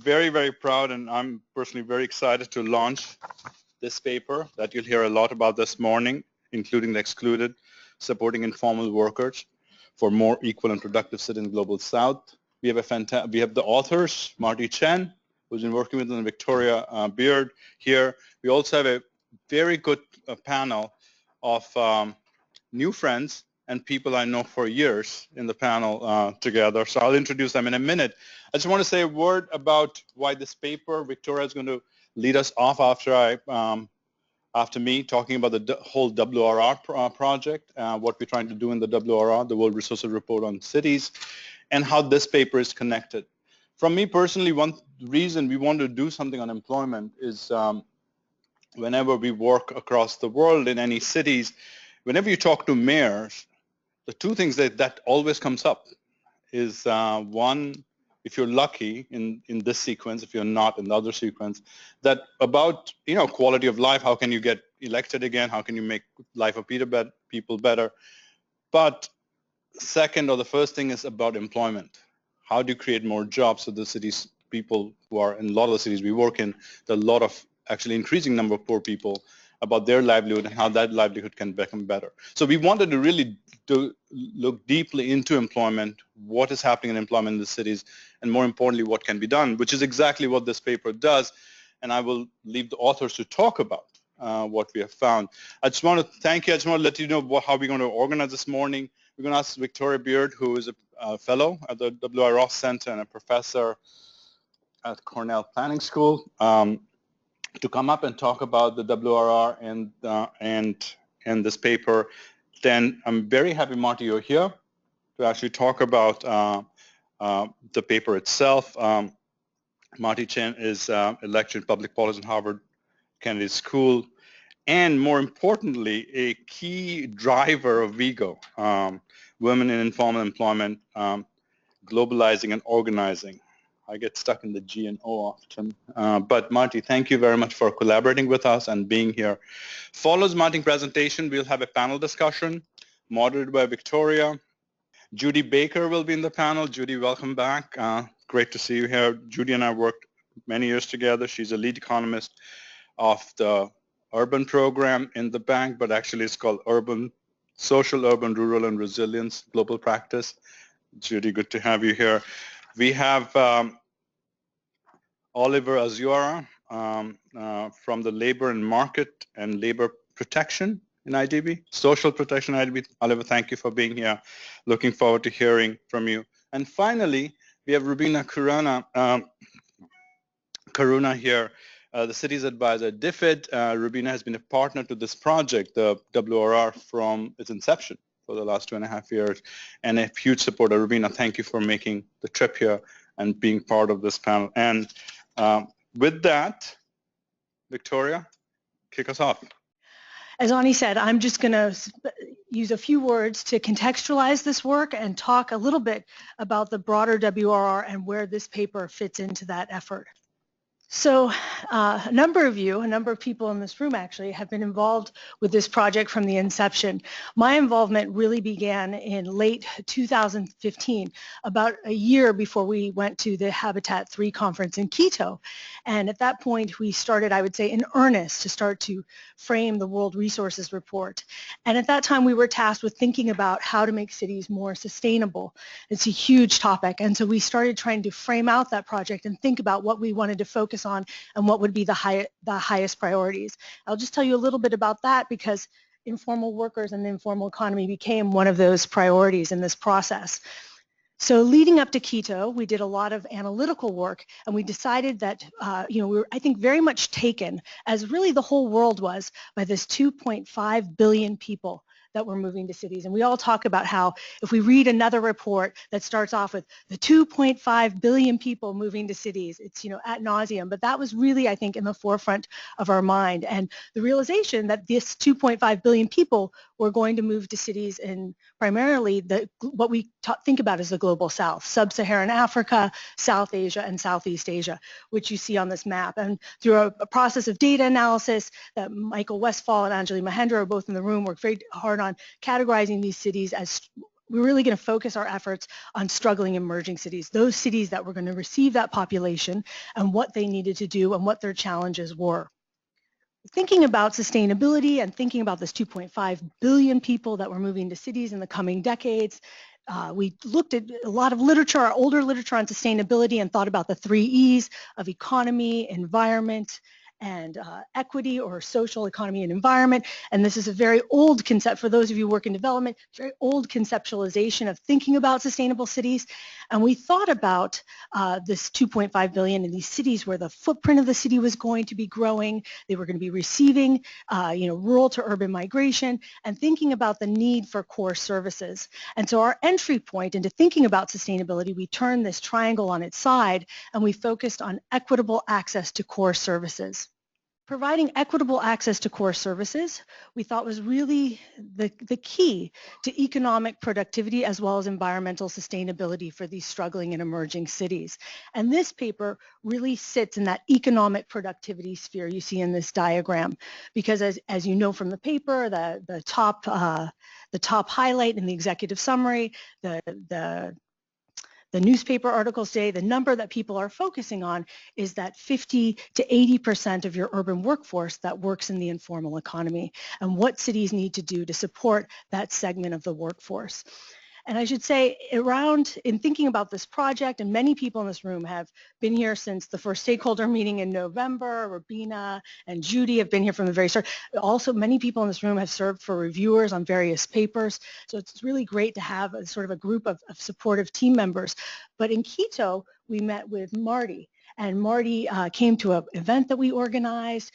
very, very proud, and I'm personally very excited to launch this paper that you'll hear a lot about this morning, including the Excluded, supporting informal workers for more equal and productive city in the Global South. We have the authors, Marty Chen, who's been working with them, Victoria Beard here. We also have a very good panel of new friends and people I know for years in the panel together. So I'll introduce them in a minute. I just want to say a word about why this paper. Victoria is going to lead us off after me, talking about the whole WRR project, what we're trying to do in the WRR, the World Resources Report on Cities, and how this paper is connected. From me personally, one reason we want to do something on employment is whenever we work across the world in any cities, whenever you talk to mayors, the two things that always comes up is one, if you're lucky in this sequence, if you're not in the other sequence, that about quality of life, how can you get elected again, how can you make life of people better. But second, or the first thing, is about employment. How do you create more jobs so the cities, people who are in a lot of the cities we work in, there are a lot of actually increasing number of poor people, about their livelihood and how that livelihood can become better. So we wanted to really look deeply into employment, what is happening in employment in the cities, and more importantly, what can be done, which is exactly what this paper does. And I will leave the authors to talk about what we have found. I just want to thank you. I just want to let you know how we're going to organize this morning. We're going to ask Victoria Beard, who is a fellow at the WIEGO Center and a professor at Cornell Planning School, to come up and talk about the WRR and this paper. Then I'm very happy, Marty, you're here to actually talk about the paper itself. Marty Chen is a lecturer in public policy at Harvard Kennedy School, and more importantly, a key driver of WIEGO, Women in Informal Employment, Globalizing and Organizing. I get stuck in the G and O often. But Marty, thank you very much for collaborating with us and being here. Follows Marty's presentation, we'll have a panel discussion moderated by Victoria. Judy Baker will be in the panel. Judy, welcome back. Great to see you here. Judy and I worked many years together. She's a lead economist of the urban program in the bank, but actually it's called Social, Urban, Rural, and Resilience Global Practice. Judy, good to have you here. We have Oliver Azuara from the Labor and Market and Labor Protection in IDB, Social Protection IDB. Oliver, thank you for being here. Looking forward to hearing from you. And finally, we have Rubina Karuna here, the city's advisor at DFID. Rubina has been a partner to this project, the WRR, from its inception for the last 2.5 years, and a huge supporter. Rubina, thank you for making the trip here and being part of this panel. And with that, Victoria, kick us off. As Ani said, I'm just going to use a few words to contextualize this work and talk a little bit about the broader WRR and where this paper fits into that effort. So a number of people in this room actually have been involved with this project from the inception. My involvement really began in late 2015, about a year before we went to the Habitat 3 conference in Quito. And at that point, we started, I would say, in earnest to start to frame the World Resources Report. And at that time, we were tasked with thinking about how to make cities more sustainable. It's a huge topic. And so we started trying to frame out that project and think about what we wanted to focus on and what would be the highest priorities. I'll just tell you a little bit about that because informal workers and the informal economy became one of those priorities in this process. So leading up to Quito, we did a lot of analytical work, and we decided that we were, I think, very much taken, as really the whole world was, by this 2.5 billion people that were moving to cities. And we all talk about how if we read another report that starts off with the 2.5 billion people moving to cities, it's, ad nauseum. But that was really, I think, in the forefront of our mind. And the realization that this 2.5 billion people were going to move to cities in primarily what we think about as the global south, sub-Saharan Africa, South Asia, and Southeast Asia, which you see on this map. And through a process of data analysis that Michael Westphal and Anjali Mahendra are both in the room, worked very hard on categorizing these cities as we're really going to focus our efforts on struggling emerging cities, those cities that were going to receive that population and what they needed to do and what their challenges were. Thinking about sustainability and thinking about this 2.5 billion people that were moving to cities in the coming decades, we looked at a lot of literature, our older literature on sustainability, and thought about the 3 E's of economy, environment, and equity, or social, economy, and environment. And this is a very old concept for those of you who work in development, very old conceptualization of thinking about sustainable cities. And we thought about this 2.5 billion in these cities where the footprint of the city was going to be growing. They were going to be receiving rural to urban migration, and thinking about the need for core services. And so our entry point into thinking about sustainability, we turned this triangle on its side and we focused on equitable access to core services. Providing equitable access to core services, we thought, was really the key to economic productivity as well as environmental sustainability for these struggling and emerging cities. And this paper really sits in that economic productivity sphere you see in this diagram, because as you know from the paper, the top highlight in the executive summary, the newspaper articles say the number that people are focusing on is that 50 to 80% of your urban workforce that works in the informal economy, and what cities need to do to support that segment of the workforce. And I should say, in thinking about this project, and many people in this room have been here since the first stakeholder meeting in November. Rabina and Judy have been here from the very start. Also, many people in this room have served for reviewers on various papers. So it's really great to have a sort of a group of supportive team members. But in Quito, we met with Marty. And Marty came to an event that we organized.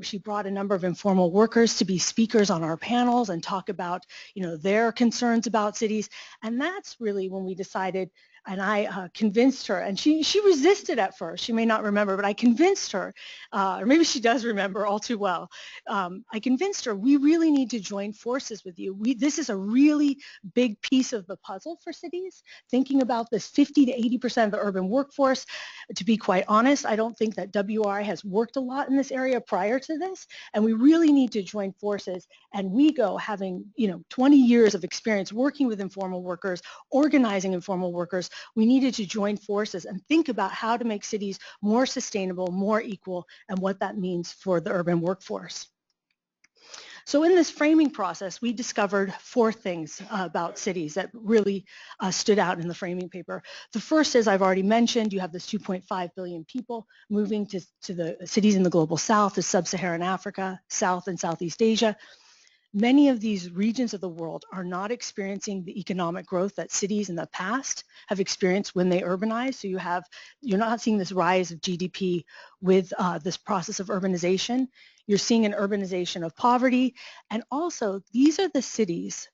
She brought a number of informal workers to be speakers on our panels and talk about, their concerns about cities. And that's really when we decided, and I convinced her, and she resisted at first. She may not remember, but I convinced her, or maybe she does remember all too well. I convinced her, we really need to join forces with you. This is a really big piece of the puzzle for cities, thinking about this 50 to 80% of the urban workforce. To be quite honest, I don't think that WRI has worked a lot in this area prior to this, and we really need to join forces. And WIEGO, having 20 years of experience working with informal workers, organizing informal workers, we needed to join forces and think about how to make cities more sustainable, more equal, and what that means for the urban workforce. So in this framing process, we discovered 4 things about cities that really stood out in the framing paper. The first, as I've already mentioned, you have this 2.5 billion people moving to the cities in the global south, to sub-Saharan Africa, South and Southeast Asia. Many of these regions of the world are not experiencing the economic growth that cities in the past have experienced when they urbanize. So you're not seeing this rise of GDP with this process of urbanization. You're seeing an urbanization of poverty. And also, these are the cities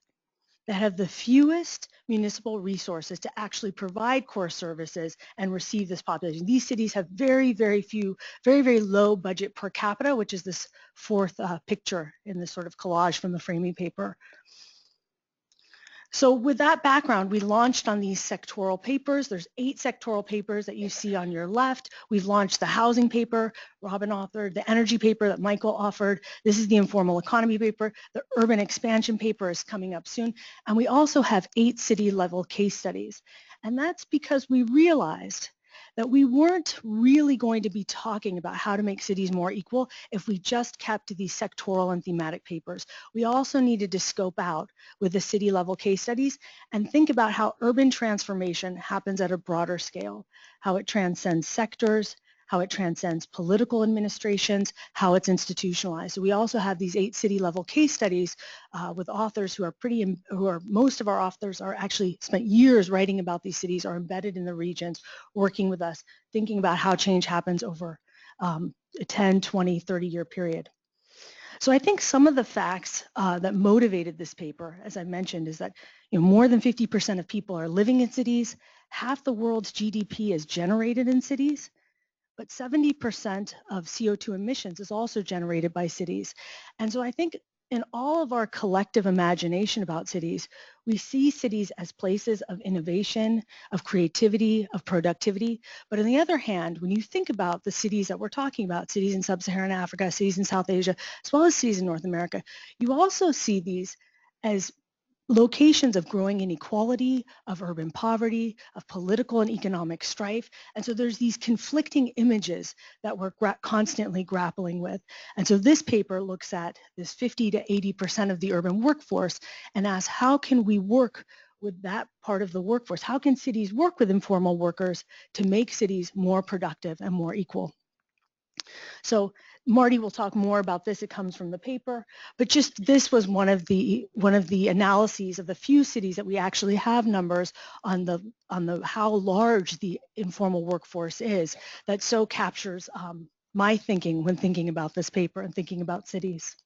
that have the fewest municipal resources to actually provide core services and receive this population. These cities have very, very few, very, very low budget per capita, which is this 4th picture in this sort of collage from the framing paper. So with that background, we launched on these sectoral papers. There's 8 sectoral papers that you see on your left. We've launched the housing paper, Robin authored, the energy paper that Michael offered. This is the informal economy paper. The urban expansion paper is coming up soon. And we also have 8 city-level case studies. And that's because we realized that we weren't really going to be talking about how to make cities more equal if we just kept to these sectoral and thematic papers. We also needed to scope out with the city level case studies and think about how urban transformation happens at a broader scale, how it transcends sectors, how it transcends political administrations, how it's institutionalized. So we also have these 8 city level case studies with authors who are most of our authors are actually spent years writing about these cities, are embedded in the regions, working with us, thinking about how change happens over a 10, 20, 30-year period. So I think some of the facts that motivated this paper, as I mentioned, is that more than 50% of people are living in cities, half the world's GDP is generated in cities, but 70% of CO2 emissions is also generated by cities. And so I think in all of our collective imagination about cities, we see cities as places of innovation, of creativity, of productivity. But on the other hand, when you think about the cities that we're talking about, cities in sub-Saharan Africa, cities in South Asia, as well as cities in North America, you also see these as locations of growing inequality, of urban poverty, of political and economic strife. And so there's these conflicting images that we're constantly grappling with. And so this paper looks at this 50 to 80% of the urban workforce and asks, how can we work with that part of the workforce? How can cities work with informal workers to make cities more productive and more equal? So Marty will talk more about this. It comes from the paper, but just this was one of the analyses of the few cities that we actually have numbers on the how large the informal workforce is that so captures my thinking when thinking about this paper and thinking about cities.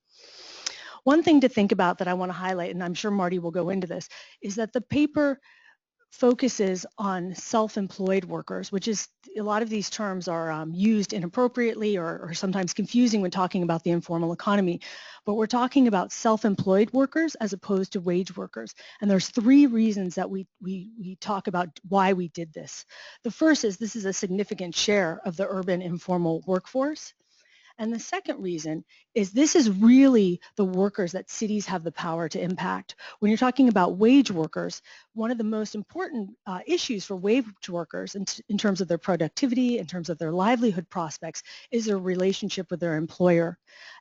One thing to think about that I want to highlight, and I'm sure Marty will go into this, is that the paper focuses on self-employed workers, which is, a lot of these terms are used inappropriately or sometimes confusing when talking about the informal economy. But we're talking about self-employed workers as opposed to wage workers. And there's three reasons that we talk about why we did this. The first is this is a significant share of the urban informal workforce. And the second reason is this is really the workers that cities have the power to impact. When you're talking about wage workers, one of the most important issues for wage workers in terms of their productivity, in terms of their livelihood prospects, is their relationship with their employer.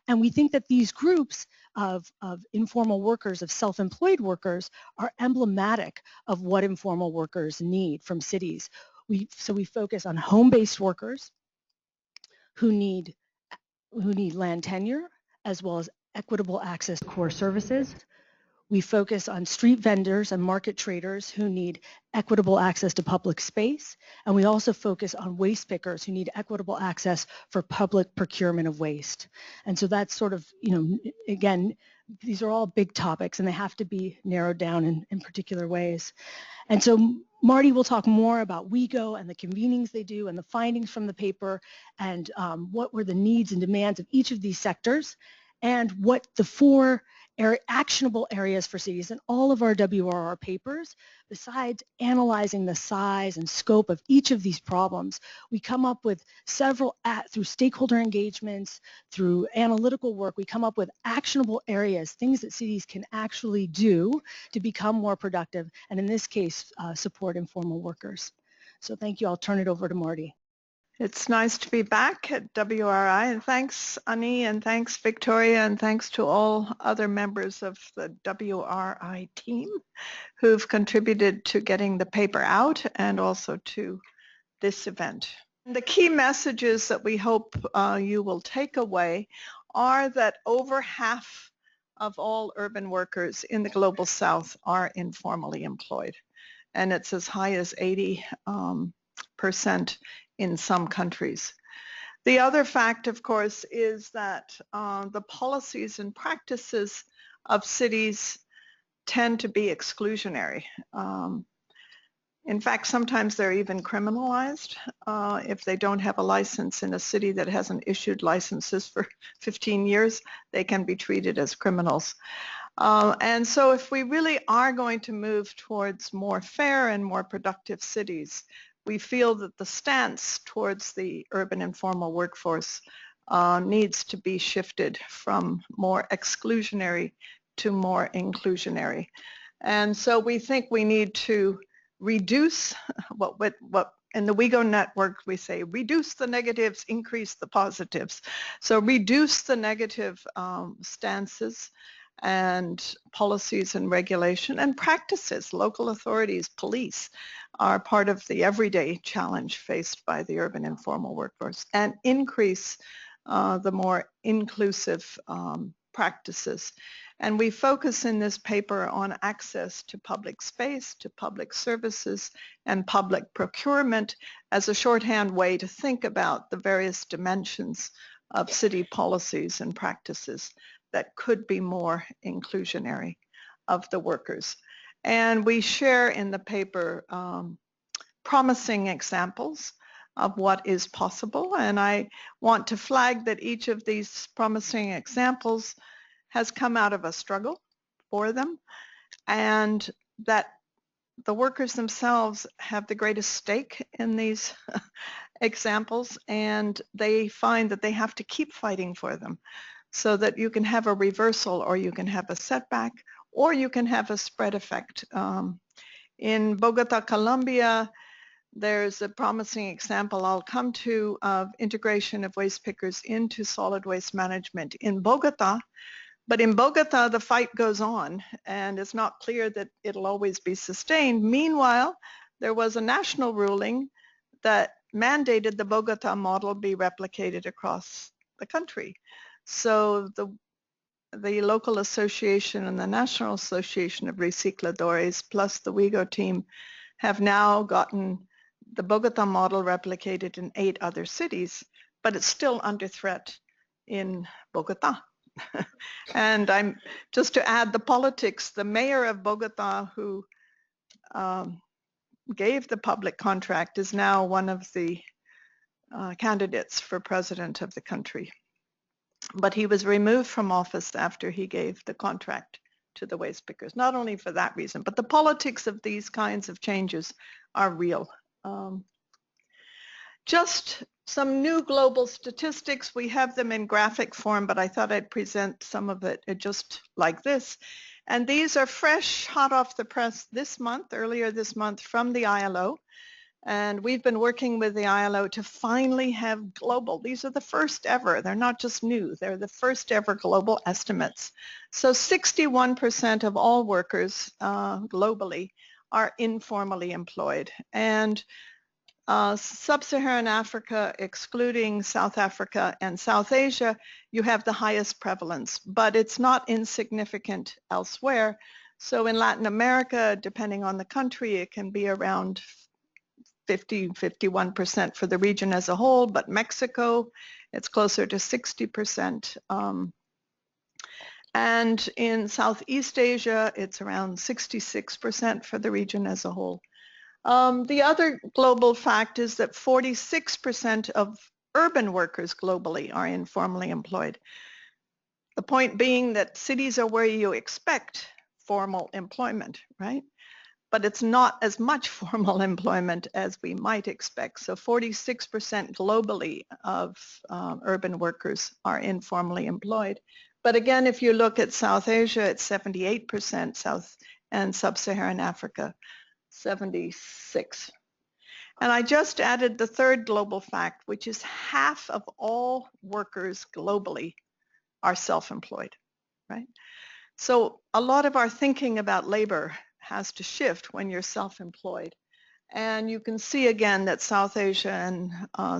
And we think that these groups of informal workers, of self-employed workers, are emblematic of what informal workers need from cities. So we focus on home-based workers who need land tenure, as well as equitable access to core services. We focus on street vendors and market traders who need equitable access to public space. And we also focus on waste pickers who need equitable access for public procurement of waste. And so that's sort of, again, these are all big topics and they have to be narrowed down in particular ways. And so Marty will talk more about WIEGO and the convenings they do and the findings from the paper and what were the needs and demands of each of these sectors and what the four actionable areas for cities. In all of our WRR papers, besides analyzing the size and scope of each of these problems, we come up with several, through stakeholder engagements, through analytical work, we come up with actionable areas, things that cities can actually do to become more productive, and in this case, support informal workers. So thank you. I'll turn it over to Marty. It's nice to be back at WRI, and thanks, Ani, and thanks, Victoria, and thanks to all other members of the WRI team who've contributed to getting the paper out and also to this event. The key messages that we hope you will take away are that over half of all urban workers in the Global South are informally employed, and it's as high as 80% in some countries. The other fact, of course, is that the policies and practices of cities tend to be exclusionary. In fact, sometimes they're even criminalized. If they don't have a license in a city that hasn't issued licenses for 15 years, they can be treated as criminals. And so if we really are going to move towards more fair and more productive cities, we feel that the stance towards the urban informal workforce needs to be shifted from more exclusionary to more inclusionary. And so we think we need to reduce what in the WIEGO network we say, reduce the negatives, increase the positives. So reduce the negative stances and policies and regulation and practices. Local authorities, police are part of the everyday challenge faced by the urban informal workforce, and increase the more inclusive practices. And we focus in this paper on access to public space, to public services, and public procurement as a shorthand way to think about the various dimensions of city policies and practices that could be more inclusionary of the workers. And we share in the paper promising examples of what is possible. And I want to flag that each of these promising examples has come out of a struggle for them, and that the workers themselves have the greatest stake in these examples, and they find that they have to keep fighting for them, so that you can have a reversal or you can have a setback, or you can have a spread effect. In Bogota, Colombia, there's a promising example I'll come to of integration of waste pickers into solid waste management in Bogota. But in Bogota, the fight goes on, and it's not clear that it'll always be sustained. Meanwhile, there was a national ruling that mandated the Bogota model be replicated across the country. So the local association and the National Association of Recicladores plus the WIEGO team have now gotten the Bogota model replicated in 8 other cities, but it's still under threat in Bogota. And I'm just to add the politics, the mayor of Bogota who gave the public contract is now one of the candidates for president of the country. But he was removed from office after he gave the contract to the waste pickers, not only for that reason, but the politics of these kinds of changes are real. Just some new global statistics. We have them in graphic form, but I thought I'd present some of it just like this. And these are fresh, hot off the press this month, earlier this month from the ILO. And we've been working with the ILO to finally have global. These are the first ever. They're not just new. They're the first ever global estimates. So 61% of all workers globally are informally employed. And Sub-Saharan Africa, excluding South Africa and South Asia, you have the highest prevalence, but it's not insignificant elsewhere. So in Latin America, depending on the country, it can be around 51% for the region as a whole, but Mexico, it's closer to 60%. And in Southeast Asia, it's around 66% for the region as a whole. The other global fact is that 46% of urban workers globally are informally employed. The point being that cities are where you expect formal employment, right? But it's not as much formal employment as we might expect. So 46% globally of urban workers are informally employed. But again, if you look at South Asia, it's 78%, South and Sub-Saharan Africa, 76. And I just added the third global fact, which is half of all workers globally are self-employed, right? So a lot of our thinking about labor has to shift when you're self-employed. And you can see again that South Asia and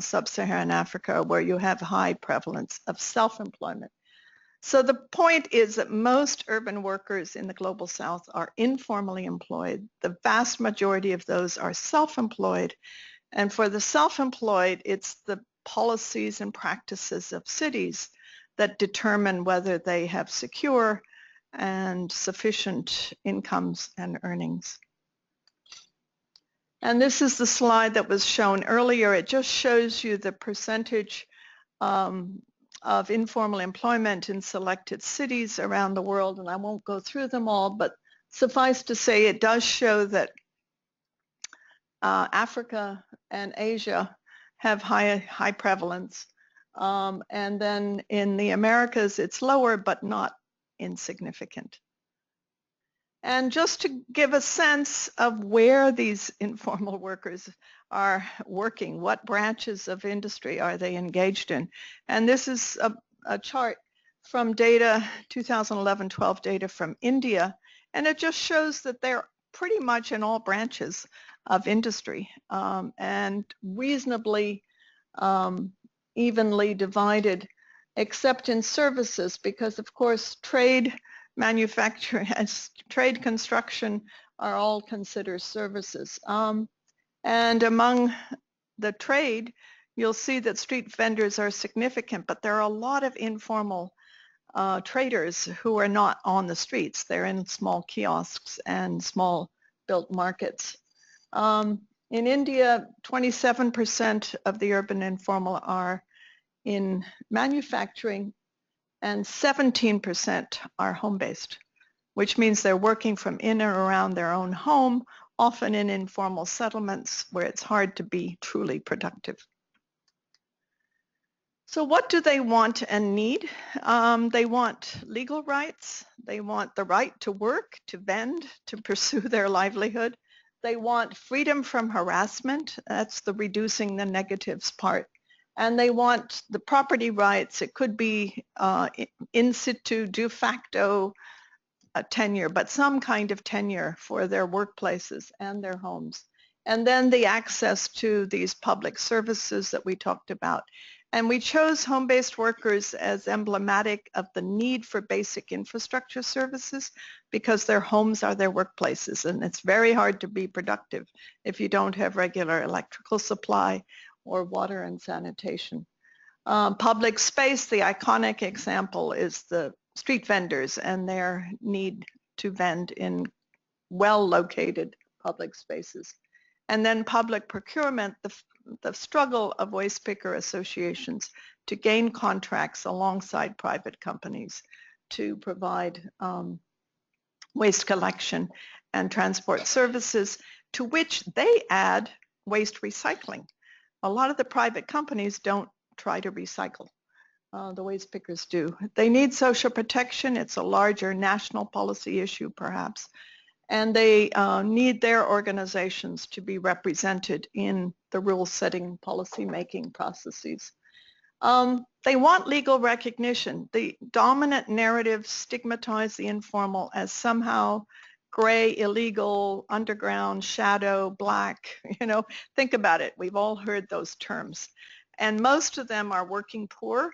Sub-Saharan Africa, where you have high prevalence of self-employment. So the point is that most urban workers in the global south are informally employed. The vast majority of those are self-employed. And for the self-employed, it's the policies and practices of cities that determine whether they have secure and sufficient incomes and earnings. And this is the slide that was shown earlier. It just shows you the percentage of informal employment in selected cities around the world, and I won't go through them all, but suffice to say it does show that Africa and Asia have high prevalence, and then in the Americas it's lower but not insignificant. And just to give a sense of where these informal workers are working, what branches of industry are they engaged in? And this is a chart from data, 2011-12 data from India, and it just shows that they're pretty much in all branches of industry and reasonably evenly divided, except in services, because of course trade, manufacturing, trade, construction are all considered services. And among the trade, you'll see that street vendors are significant, but there are a lot of informal traders who are not on the streets. They're in small kiosks and small built markets. In India, 27% of the urban informal are in manufacturing, and 17% are home-based, which means they're working from in or around their own home, often in informal settlements where it's hard to be truly productive. So what do they want and need? They want legal rights. They want the right to work, to vend, to pursue their livelihood. They want freedom from harassment. That's the reducing the negatives part. And they want the property rights. It could be in situ, de facto tenure, but some kind of tenure for their workplaces and their homes. And then the access to these public services that we talked about. And we chose home-based workers as emblematic of the need for basic infrastructure services because their homes are their workplaces, and it's very hard to be productive if you don't have regular electrical supply or water and sanitation. Public space, the iconic example is the street vendors and their need to vend in well-located public spaces. And then public procurement, the struggle of waste picker associations to gain contracts alongside private companies to provide waste collection and transport services, to which they add waste recycling. A lot of the private companies don't try to recycle. The waste pickers do. They need social protection. It's a larger national policy issue, perhaps. And they need their organizations to be represented in the rule-setting policy-making processes. They want legal recognition. The dominant narrative stigmatizes the informal as somehow gray, illegal, underground, shadow, black. You know, think about it. We've all heard those terms. And most of them are working poor,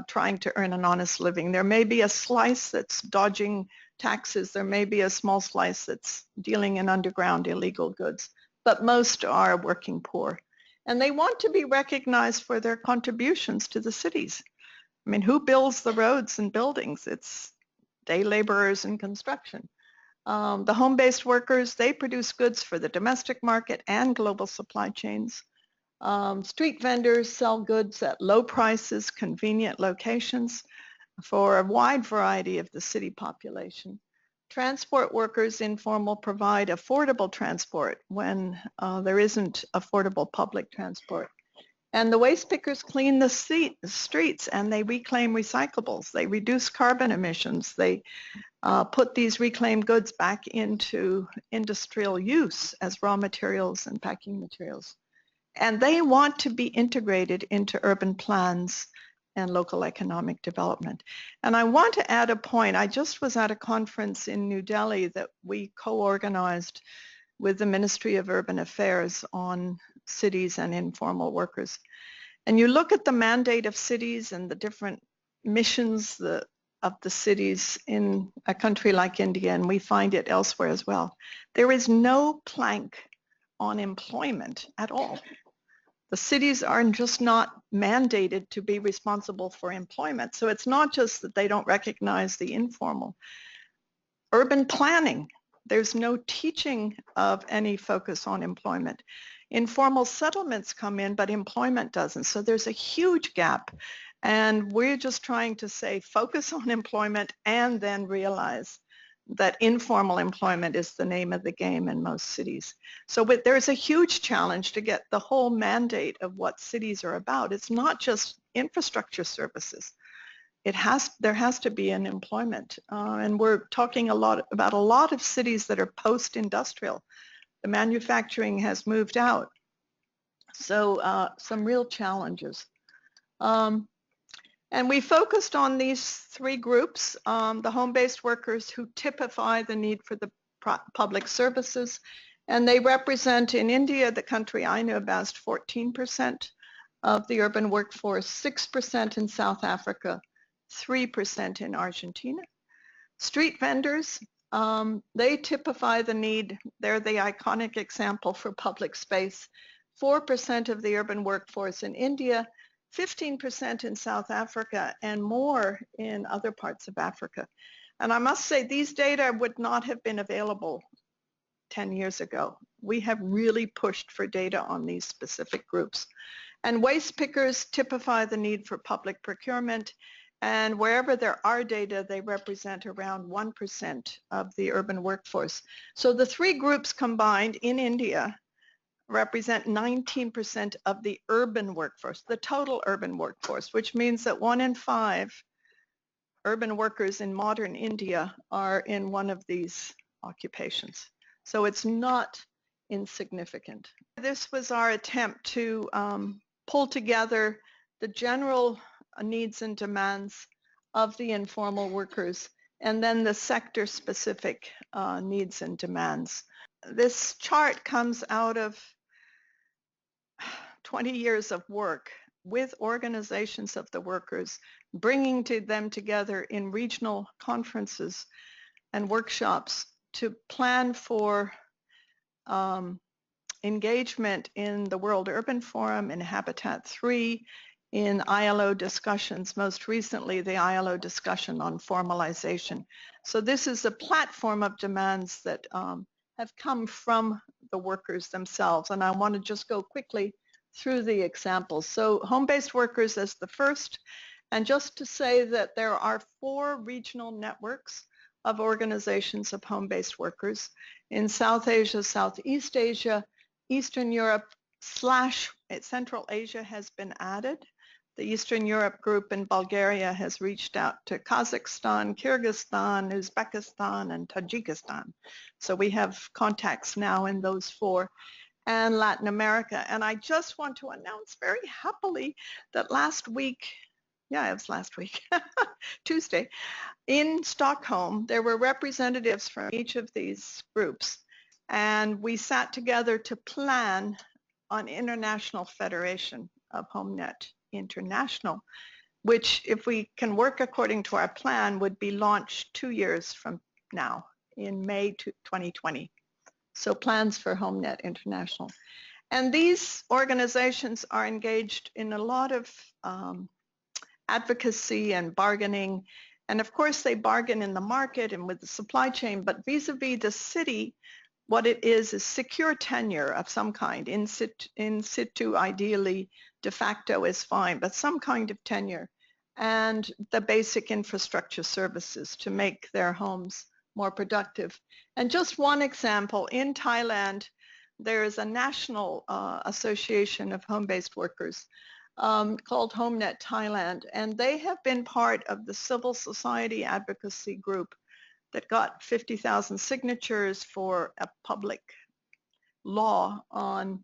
trying to earn an honest living. There may be a slice that's dodging taxes. There may be a small slice that's dealing in underground illegal goods, but most are working poor. And they want to be recognized for their contributions to the cities. I mean, who builds the roads and buildings? It's day laborers in construction. The home-based workers, they produce goods for the domestic market and global supply chains. Street vendors sell goods at low prices, convenient locations for a wide variety of the city population. Transport workers, informal, provide affordable transport when there isn't affordable public transport. And the waste pickers clean the streets and they reclaim recyclables. They reduce carbon emissions. They put these reclaimed goods back into industrial use as raw materials and packing materials. And they want to be integrated into urban plans and local economic development. And I want to add a point. I just was at a conference in New Delhi that we co-organized with the Ministry of Urban Affairs on cities and informal workers. And you look at the mandate of cities and the different missions of the cities in a country like India, and we find it elsewhere as well. There is no plank on employment at all. The cities are just not mandated to be responsible for employment. So it's not just that they don't recognize the informal. Urban planning, there's no teaching of any focus on employment. Informal settlements come in, but employment doesn't. So there's a huge gap. And we're just trying to say focus on employment and then realize that informal employment is the name of the game in most cities. So there's a huge challenge to get the whole mandate of what cities are about. It's not just infrastructure services. There has to be an employment. And we're talking about a lot of cities that are post-industrial. The manufacturing has moved out. So some real challenges. And we focused on these three groups, the home-based workers who typify the need for the public services. And they represent in India, the country I know best, 14% of the urban workforce, 6% in South Africa, 3% in Argentina. Street vendors, they typify the need. They're the iconic example for public space. 4% of the urban workforce in India, 15% in South Africa, and more in other parts of Africa. And I must say, these data would not have been available 10 years ago. We have really pushed for data on these specific groups. And waste pickers typify the need for public procurement. And wherever there are data, they represent around 1% of the urban workforce. So the three groups combined in India represent 19% of the urban workforce, the total urban workforce, which means that 1 in 5 urban workers in modern India are in one of these occupations. So it's not insignificant. This was our attempt to pull together the general needs and demands of the informal workers and then the sector-specific needs and demands. This chart comes out of 20 years of work with organizations of the workers, bringing them together in regional conferences and workshops to plan for engagement in the World Urban Forum, in Habitat 3, in ILO discussions, most recently the ILO discussion on formalization. So this is a platform of demands that have come from the workers themselves, and I want to just go quickly through the examples. So home-based workers as the first, and just to say that there are 4 regional networks of organizations of home-based workers in South Asia, Southeast Asia, Eastern Europe / Central Asia has been added. The Eastern Europe group in Bulgaria has reached out to Kazakhstan, Kyrgyzstan, Uzbekistan, and Tajikistan. So we have contacts now in those 4, and Latin America. And I just want to announce very happily that last week, it was last week, Tuesday, in Stockholm, there were representatives from each of these groups, and we sat together to plan on International Federation of HomeNet International, which, if we can work according to our plan, would be launched 2 years from now in May 2020. So plans for HomeNet International. And these organizations are engaged in a lot of advocacy and bargaining. And of course, they bargain in the market and with the supply chain, but vis-a-vis the city, what it is secure tenure of some kind. In situ, ideally, de facto is fine, but some kind of tenure. And the basic infrastructure services to make their homes more productive. And just one example, in Thailand, there is a national association of home-based workers called HomeNet Thailand, and they have been part of the civil society advocacy group that got 50,000 signatures for a public law on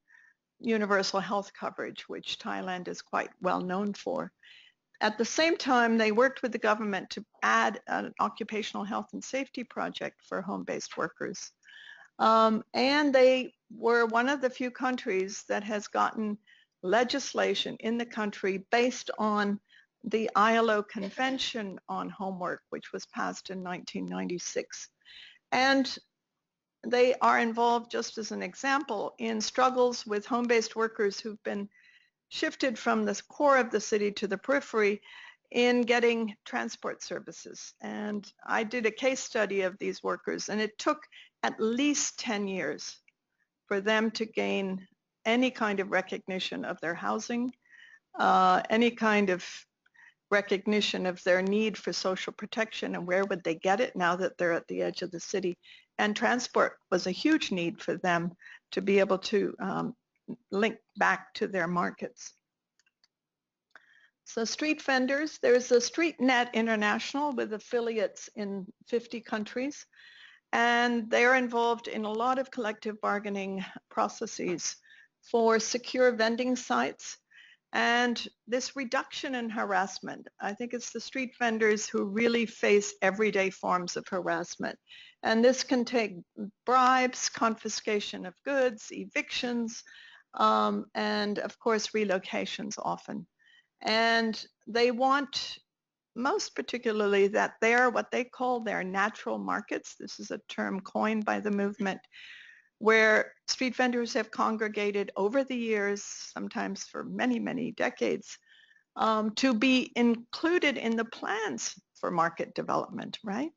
universal health coverage, which Thailand is quite well known for. At the same time, they worked with the government to add an occupational health and safety project for home-based workers. And they were one of the few countries that has gotten legislation in the country based on the ILO Convention on Homework, which was passed in 1996. And they are involved, just as an example, in struggles with home-based workers who've been shifted from the core of the city to the periphery in getting transport services. And I did a case study of these workers, and it took at least 10 years for them to gain any kind of recognition of their housing, any kind of recognition of their need for social protection, and where would they get it now that they're at the edge of the city. And transport was a huge need for them to be able to link back to their markets. So street vendors, there's a StreetNet International with affiliates in 50 countries, and they're involved in a lot of collective bargaining processes for secure vending sites. And this reduction in harassment, I think it's the street vendors who really face everyday forms of harassment. And this can take bribes, confiscation of goods, evictions, and of course relocations often. And they want, most particularly, that they're what they call their natural markets. This is a term coined by the movement, where street vendors have congregated over the years, sometimes for many, many decades, to be included in the plans for market development, right?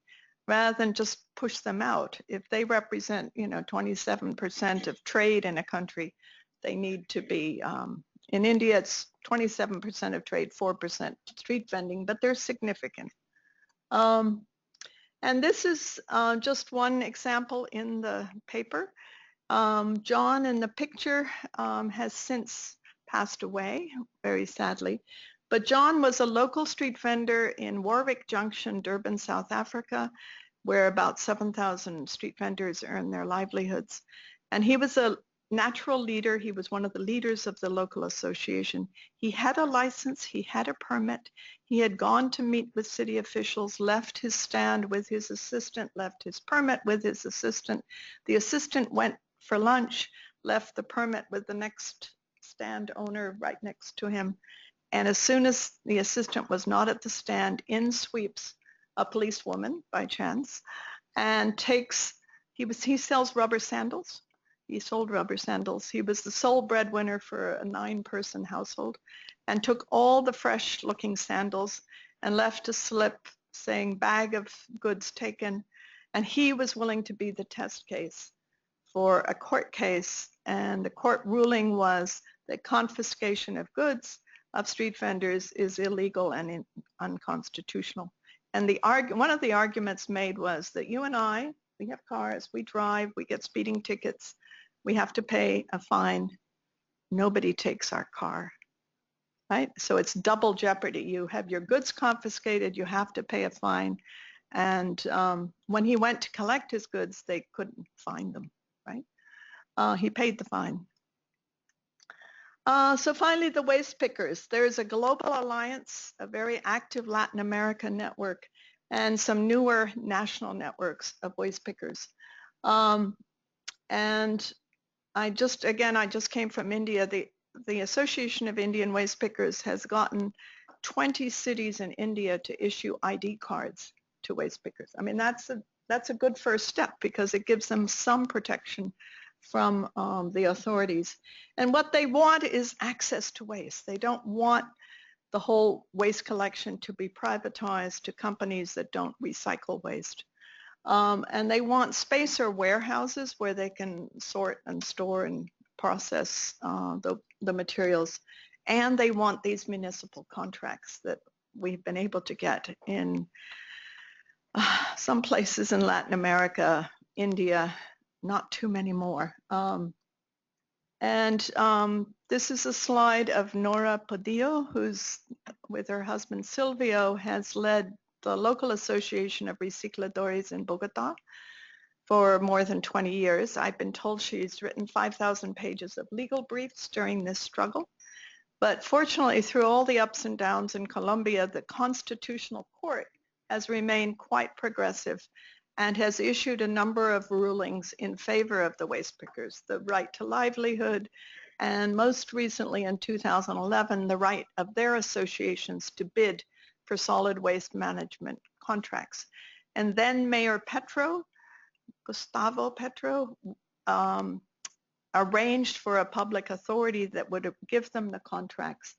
Rather than just push them out. If they represent, 27% of trade in a country, they need to be, in India, it's 27% of trade, 4% street vending, but they're significant. And this is just one example in the paper. John in the picture has since passed away, very sadly. But John was a local street vendor in Warwick Junction, Durban, South Africa, where about 7,000 street vendors earn their livelihoods. And he was a natural leader. He was one of the leaders of the local association. He had a license. He had a permit. He had gone to meet with city officials, left his stand with his assistant, left his permit with his assistant. The assistant went for lunch, left the permit with the next stand owner right next to him. And as soon as the assistant was not at the stand, in sweeps a policewoman by chance and he sells rubber sandals. He sold rubber sandals. He was the sole breadwinner for a 9-person household and took all the fresh looking sandals and left a slip saying bag of goods taken. And he was willing to be the test case for a court case. And the court ruling was that confiscation of goods of street vendors is illegal and unconstitutional. And one of the arguments made was that you and I, we have cars, we drive, we get speeding tickets, we have to pay a fine. Nobody takes our car, right? So it's double jeopardy. You have your goods confiscated, you have to pay a fine. And when he went to collect his goods, they couldn't find them, right? He paid the fine. So finally, the waste pickers. There is a global alliance, a very active Latin American network, and some newer national networks of waste pickers. And I just came from India. The Association of Indian Waste Pickers has gotten 20 cities in India to issue ID cards to waste pickers. I mean, that's a good first step because it gives them some protection from the authorities. And what they want is access to waste. They don't want the whole waste collection to be privatized to companies that don't recycle waste. And they want space or warehouses where they can sort and store and process the materials. And they want these municipal contracts that we've been able to get in some places in Latin America, India, not too many more. This is a slide of Nora Padillo, who's with her husband Silvio, has led the local association of recicladores in Bogota for more than 20 years. I've been told she's written 5,000 pages of legal briefs during this struggle. But fortunately, through all the ups and downs in Colombia, the Constitutional Court has remained quite progressive and has issued a number of rulings in favor of the waste pickers, the right to livelihood, and most recently in 2011, the right of their associations to bid for solid waste management contracts. And then Mayor Gustavo Petro, arranged for a public authority that would give them the contracts,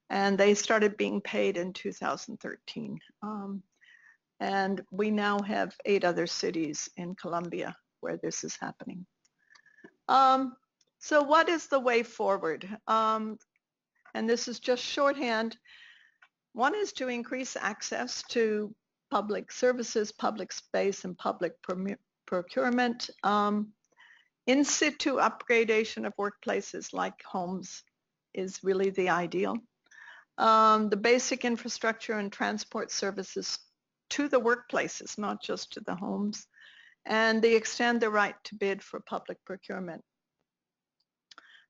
and they started being paid in 2013. And we now have 8 other cities in Colombia where this is happening. So what is the way forward? And this is just shorthand. One is to increase access to public services, public space, and public procurement. In situ upgradation of workplaces like homes is really the ideal. The basic infrastructure and transport services to the workplaces, not just to the homes, and they extend the right to bid for public procurement.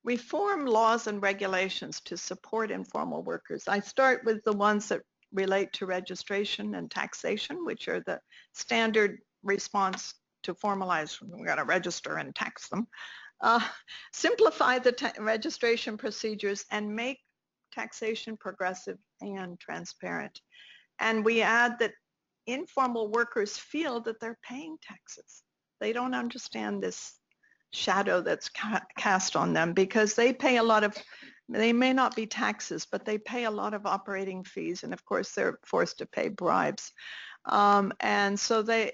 Reform laws and regulations to support informal workers. I start with the ones that relate to registration and taxation, which are the standard response to formalize, we got to register and tax them. Simplify the registration procedures and make taxation progressive and transparent. And we add that informal workers feel that they're paying taxes. They don't understand this shadow that's cast on them because they pay a lot of, they may not be taxes, but they pay a lot of operating fees, and of course they're forced to pay bribes. And so they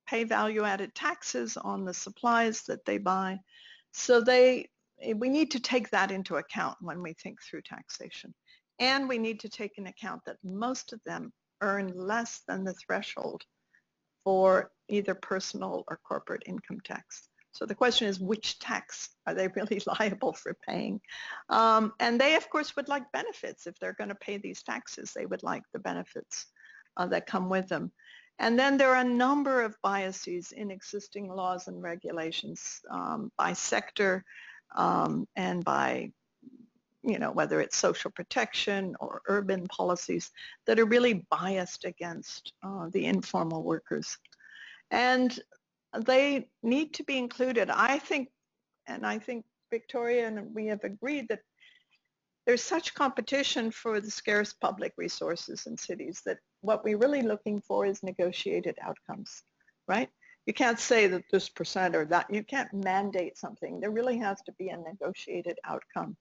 pay value-added taxes on the supplies that they buy. So we need to take that into account when we think through taxation. And we need to take into account that most of them earn less than the threshold for either personal or corporate income tax. So the question is, which tax are they really liable for paying? And they, of course, would like benefits. If they're going to pay these taxes, they would like the benefits that come with them. And then there are a number of biases in existing laws and regulations by sector and by, you know, whether it's social protection or urban policies that are really biased against the informal workers. And they need to be included. I think, and I think Victoria and we have agreed that there's such competition for the scarce public resources in cities that what we're really looking for is negotiated outcomes, right? You can't say that this percent or that, you can't mandate something. There really has to be a negotiated outcome.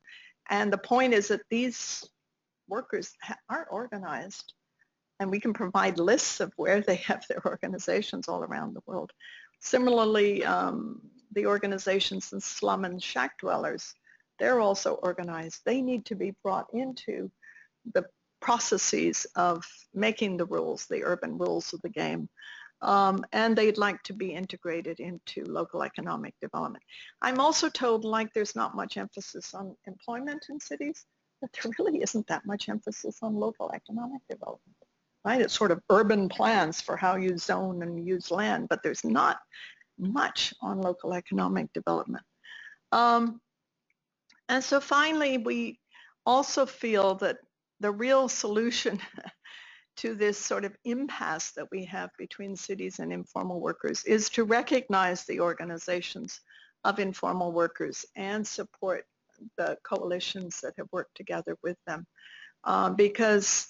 And the point is that these workers aren't organized, and we can provide lists of where they have their organizations all around the world. Similarly, the organizations in slum and shack dwellers, they're also organized. They need to be brought into the processes of making the rules, the urban rules of the game. And they'd like to be integrated into local economic development. I'm also told, like, there's not much emphasis on employment in cities, but there really isn't that much emphasis on local economic development, right? It's sort of urban plans for how you zone and use land, but there's not much on local economic development. And so finally, we also feel that the real solution to this sort of impasse that we have between cities and informal workers is to recognize the organizations of informal workers and support the coalitions that have worked together with them, because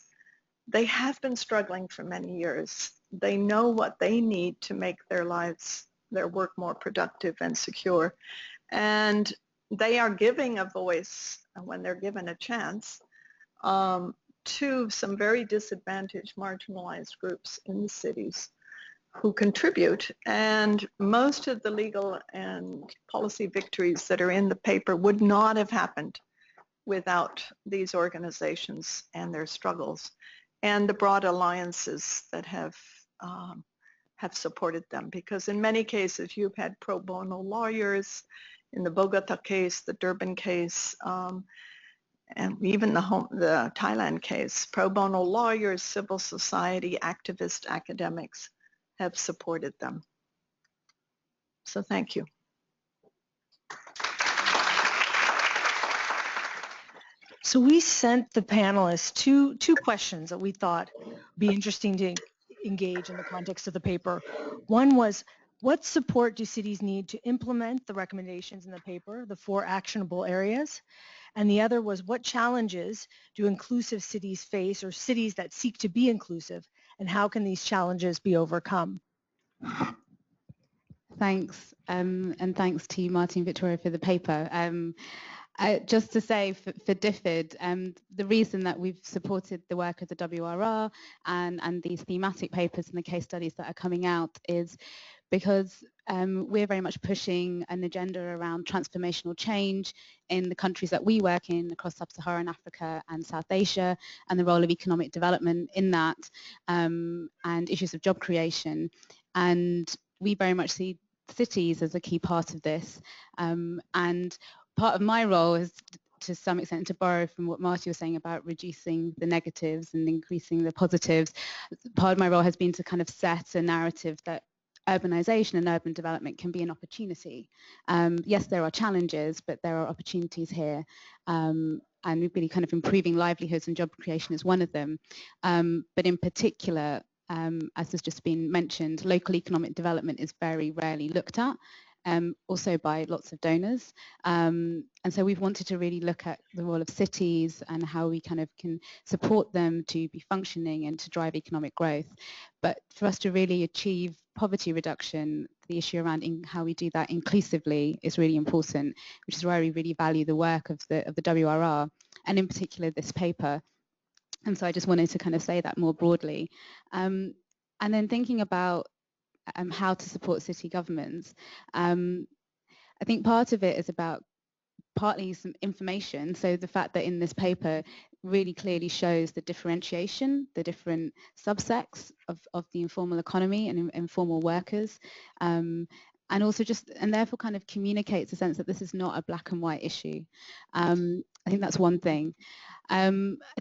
they have been struggling for many years. They know what they need to make their lives, their work more productive and secure. And they are giving a voice, when they're given a chance, to some very disadvantaged, marginalized groups in the cities who contribute. And most of the legal and policy victories that are in the paper would not have happened without these organizations and their struggles and the broad alliances that have supported them. Because in many cases, you've had pro bono lawyers in the Bogota case, the Durban case, and even the Thailand case. Pro bono lawyers, civil society, activists, academics have supported them. So thank you. So we sent the panelists two questions that we thought would be interesting to engage in the context of the paper. One was, what support do cities need to implement the recommendations in the paper, the 4 actionable areas? And the other was, what challenges do inclusive cities face, or cities that seek to be inclusive, and how can these challenges be overcome? Thanks, and thanks to you, Martin and Victoria, for the paper. Just to say for DFID, the reason that we've supported the work of the WRR and these thematic papers and the case studies that are coming out is because we're very much pushing an agenda around transformational change in the countries that we work in across sub-Saharan Africa and South Asia, and the role of economic development in that, and issues of job creation. And we very much see cities as a key part of this. And part of my role is, to some extent, to borrow from what Marty was saying about reducing the negatives and increasing the positives. Part of my role has been to kind of set a narrative that urbanization and urban development can be an opportunity. Yes, there are challenges, but there are opportunities here. And we've been kind of improving livelihoods and job creation is one of them. But in particular, as has just been mentioned, local economic development is very rarely looked at. Also by lots of donors. And so we've wanted to really look at the role of cities and how we kind of can support them to be functioning and to drive economic growth. But for us to really achieve poverty reduction, the issue around how we do that inclusively is really important, which is why we really value the work of the WRR, and in particular this paper. And so I just wanted to kind of say that more broadly. And then thinking about how to support city governments. I think part of it is about partly some information. So the fact that in this paper really clearly shows the differentiation, the different subsects of the informal economy and informal workers. and also and therefore kind of communicates a sense that this is not a black and white issue. I think that's one thing. I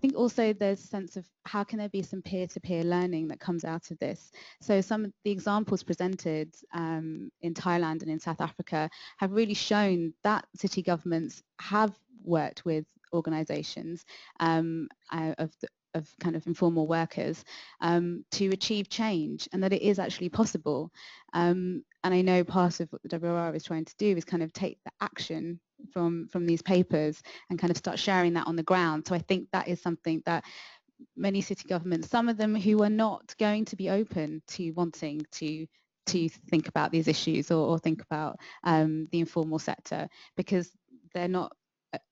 think also there's a sense of how can there be some peer-to-peer learning that comes out of this. So some of the examples presented in Thailand and in South Africa have really shown that city governments have worked with organisations of kind of informal workers to achieve change, and that it is actually possible. And I know part of what the WRR is trying to do is kind of take the action from these papers and kind of start sharing that on the ground. So I think that is something that many city governments, some of them who are not going to be open to wanting to think about these issues or think about the informal sector, because they're not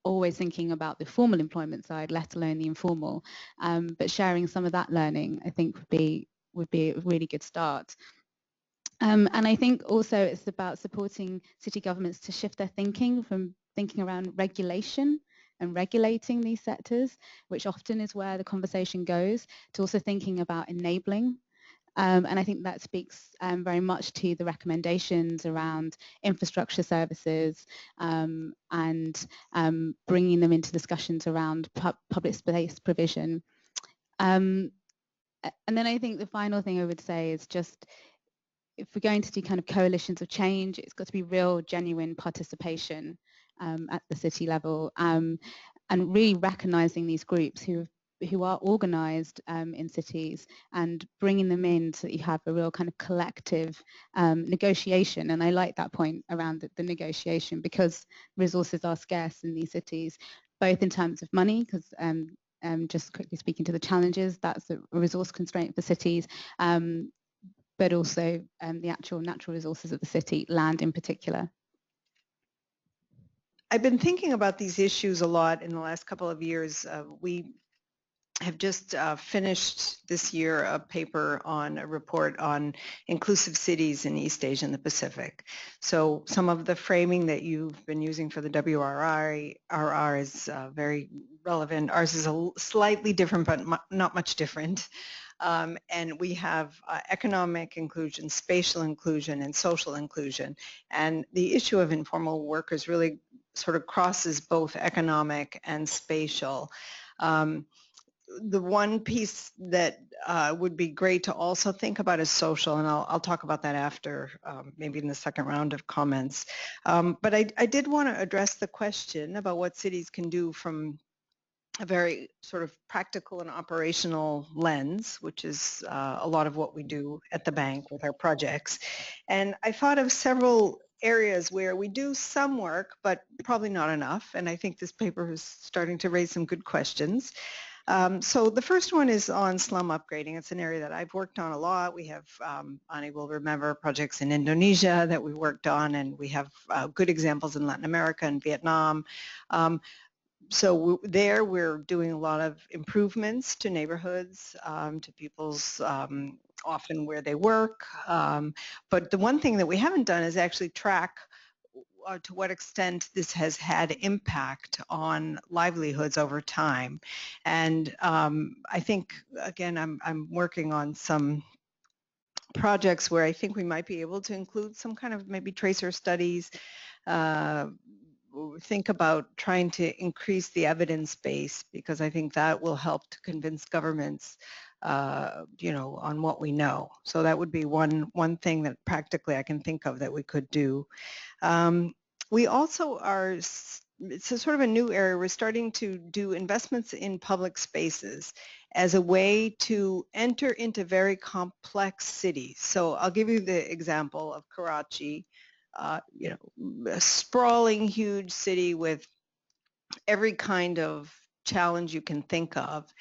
always thinking about the formal employment side, let alone the informal. But sharing some of that learning, I think, would be a really good start. And I think also it's about supporting city governments to shift their thinking from thinking around regulation and regulating these sectors, which often is where the conversation goes, to also thinking about enabling. And I think that speaks very much to the recommendations around infrastructure services and bringing them into discussions around public space provision. And then I think the final thing I would say is just, if we're going to do kind of coalitions of change, it's got to be real, genuine participation at the city level, and really recognising these groups who are organised in cities and bringing them in so that you have a real kind of collective negotiation. And I like that point around the negotiation, because resources are scarce in these cities, both in terms of money, because just quickly speaking to the challenges, that's a resource constraint for cities, but also the actual natural resources of the city, land in particular. I've been thinking about these issues a lot in the last couple of years. We have just finished this year a paper on a report on inclusive cities in East Asia and the Pacific. So some of the framing that you've been using for the WRR is very relevant. Ours is slightly different, but not much different. And we have economic inclusion, spatial inclusion, and social inclusion. And the issue of informal workers really sort of crosses both economic and spatial. The one piece that would be great to also think about is social, and I'll talk about that after, maybe in the second round of comments. But I did want to address the question about what cities can do from a very sort of practical and operational lens, which is a lot of what we do at the bank with our projects. And I thought of several areas where we do some work, but probably not enough. And I think this paper is starting to raise some good questions. So the first one is on slum upgrading. It's an area that I've worked on a lot. We have, Ani will remember, projects in Indonesia that we worked on, and we have good examples in Latin America and Vietnam. So there we're doing a lot of improvements to neighborhoods, to people's often where they work. But the one thing that we haven't done is actually track to what extent this has had impact on livelihoods over time. And I think, again, I'm working on some projects where I think we might be able to include some kind of maybe tracer studies, think about trying to increase the evidence base, because I think that will help to convince governments on what we know. So that would be one thing that practically I can think of that we could do. We also are, it's a sort of a new area, we're starting to do investments in public spaces as a way to enter into very complex cities. So I'll give you the example of Karachi, a sprawling, huge city with every kind of challenge you can think of.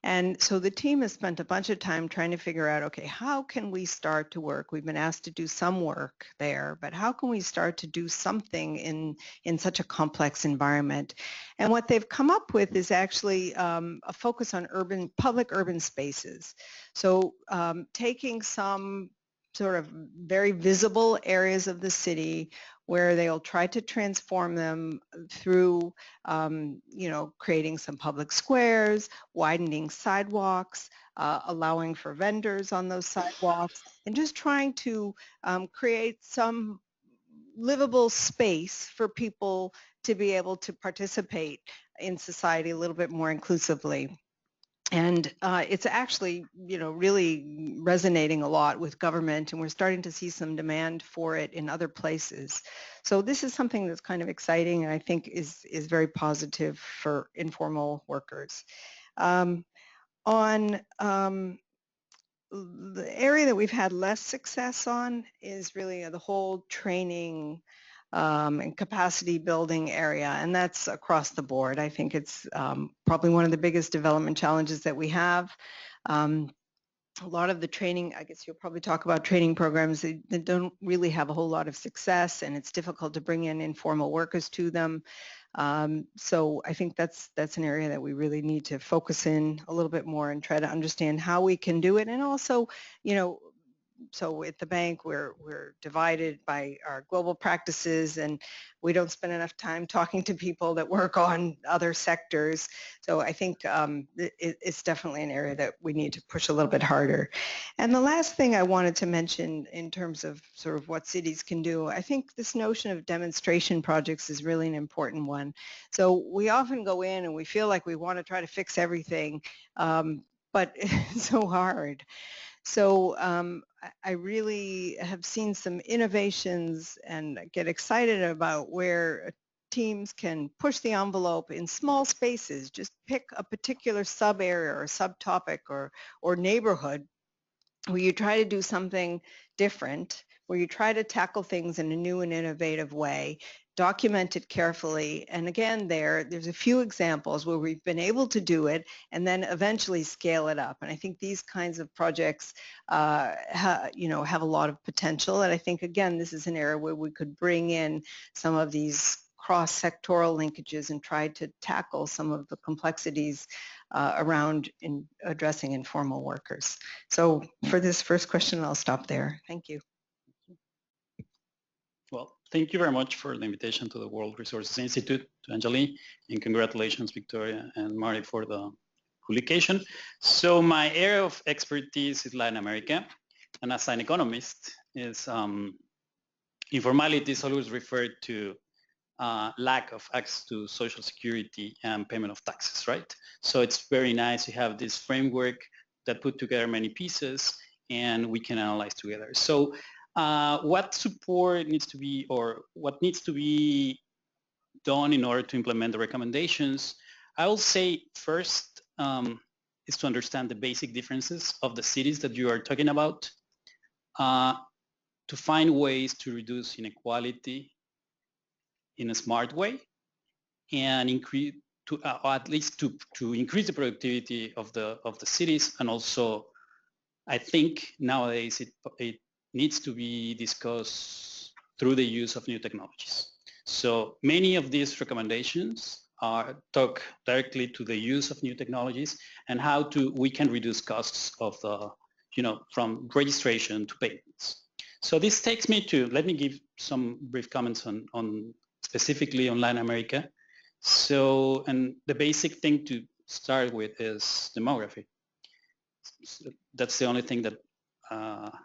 And so the team has spent a bunch of time trying to figure out, okay, how can we start to work? We've been asked to do some work there, but how can we start to do something in such a complex environment? And what they've come up with is actually a focus on public urban spaces. So taking some sort of very visible areas of the city where they'll try to transform them through, creating some public squares, widening sidewalks, allowing for vendors on those sidewalks, and just trying to create some livable space for people to be able to participate in society a little bit more inclusively. And it's actually, really resonating a lot with government, and we're starting to see some demand for it in other places. So this is something that's kind of exciting, and I think is very positive for informal workers. The area that we've had less success on is really the whole training and capacity building area, and that's across the board. I think it's probably one of the biggest development challenges that we have. A lot of the training, I guess you'll probably talk about training programs that don't really have a whole lot of success, and it's difficult to bring in informal workers to them. So I think that's an area that we really need to focus in a little bit more and try to understand how we can do it. And also, so at the bank, we're divided by our global practices, and we don't spend enough time talking to people that work on other sectors. So I think it's definitely an area that we need to push a little bit harder. And the last thing I wanted to mention in terms of sort of what cities can do, I think this notion of demonstration projects is really an important one. So we often go in and we feel like we want to try to fix everything, but it's so hard. So I really have seen some innovations and get excited about where teams can push the envelope in small spaces, just pick a particular sub area or subtopic or neighborhood where you try to do something different, where you try to tackle things in a new and innovative way, document it carefully, and again there's a few examples where we've been able to do it and then eventually scale it up. And I think these kinds of projects have a lot of potential, and I think again this is an area where we could bring in some of these cross-sectoral linkages and try to tackle some of the complexities around in addressing informal workers. So for this first question, I'll stop there. Thank you. Well, thank you very much for the invitation to the World Resources Institute, to Anjali, and congratulations, Victoria and Mari, for the publication. So my area of expertise is Latin America, and as an economist, informality is always referred to lack of access to social security and payment of taxes, right? So it's very nice to have this framework that put together many pieces and we can analyze together. So what support needs to be, or what needs to be done in order to implement the recommendations? I will say first is to understand the basic differences of the cities that you are talking about, to find ways to reduce inequality in a smart way, and increase at least to increase the productivity of the cities. And also, I think nowadays it needs to be discussed through the use of new technologies. So many of these recommendations talk directly to the use of new technologies and how we can reduce costs of the, from registration to payments. So this takes me to, let me give some brief comments on specifically on Latin America. So, and the basic thing to start with is demography. So that's the only thing that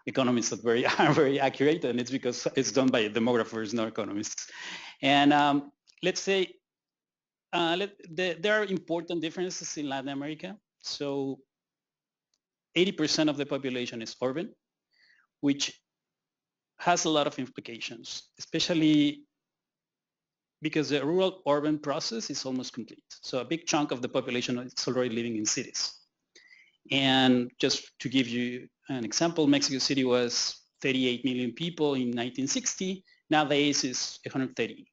economists are very accurate, and it's because it's done by demographers, not economists. And let's say there are important differences in Latin America. So 80% of the population is urban, which has a lot of implications, especially because the rural-urban process is almost complete. So a big chunk of the population is already living in cities. And just to give you an example, Mexico City was 38 million people in 1960. Nowadays it's 130.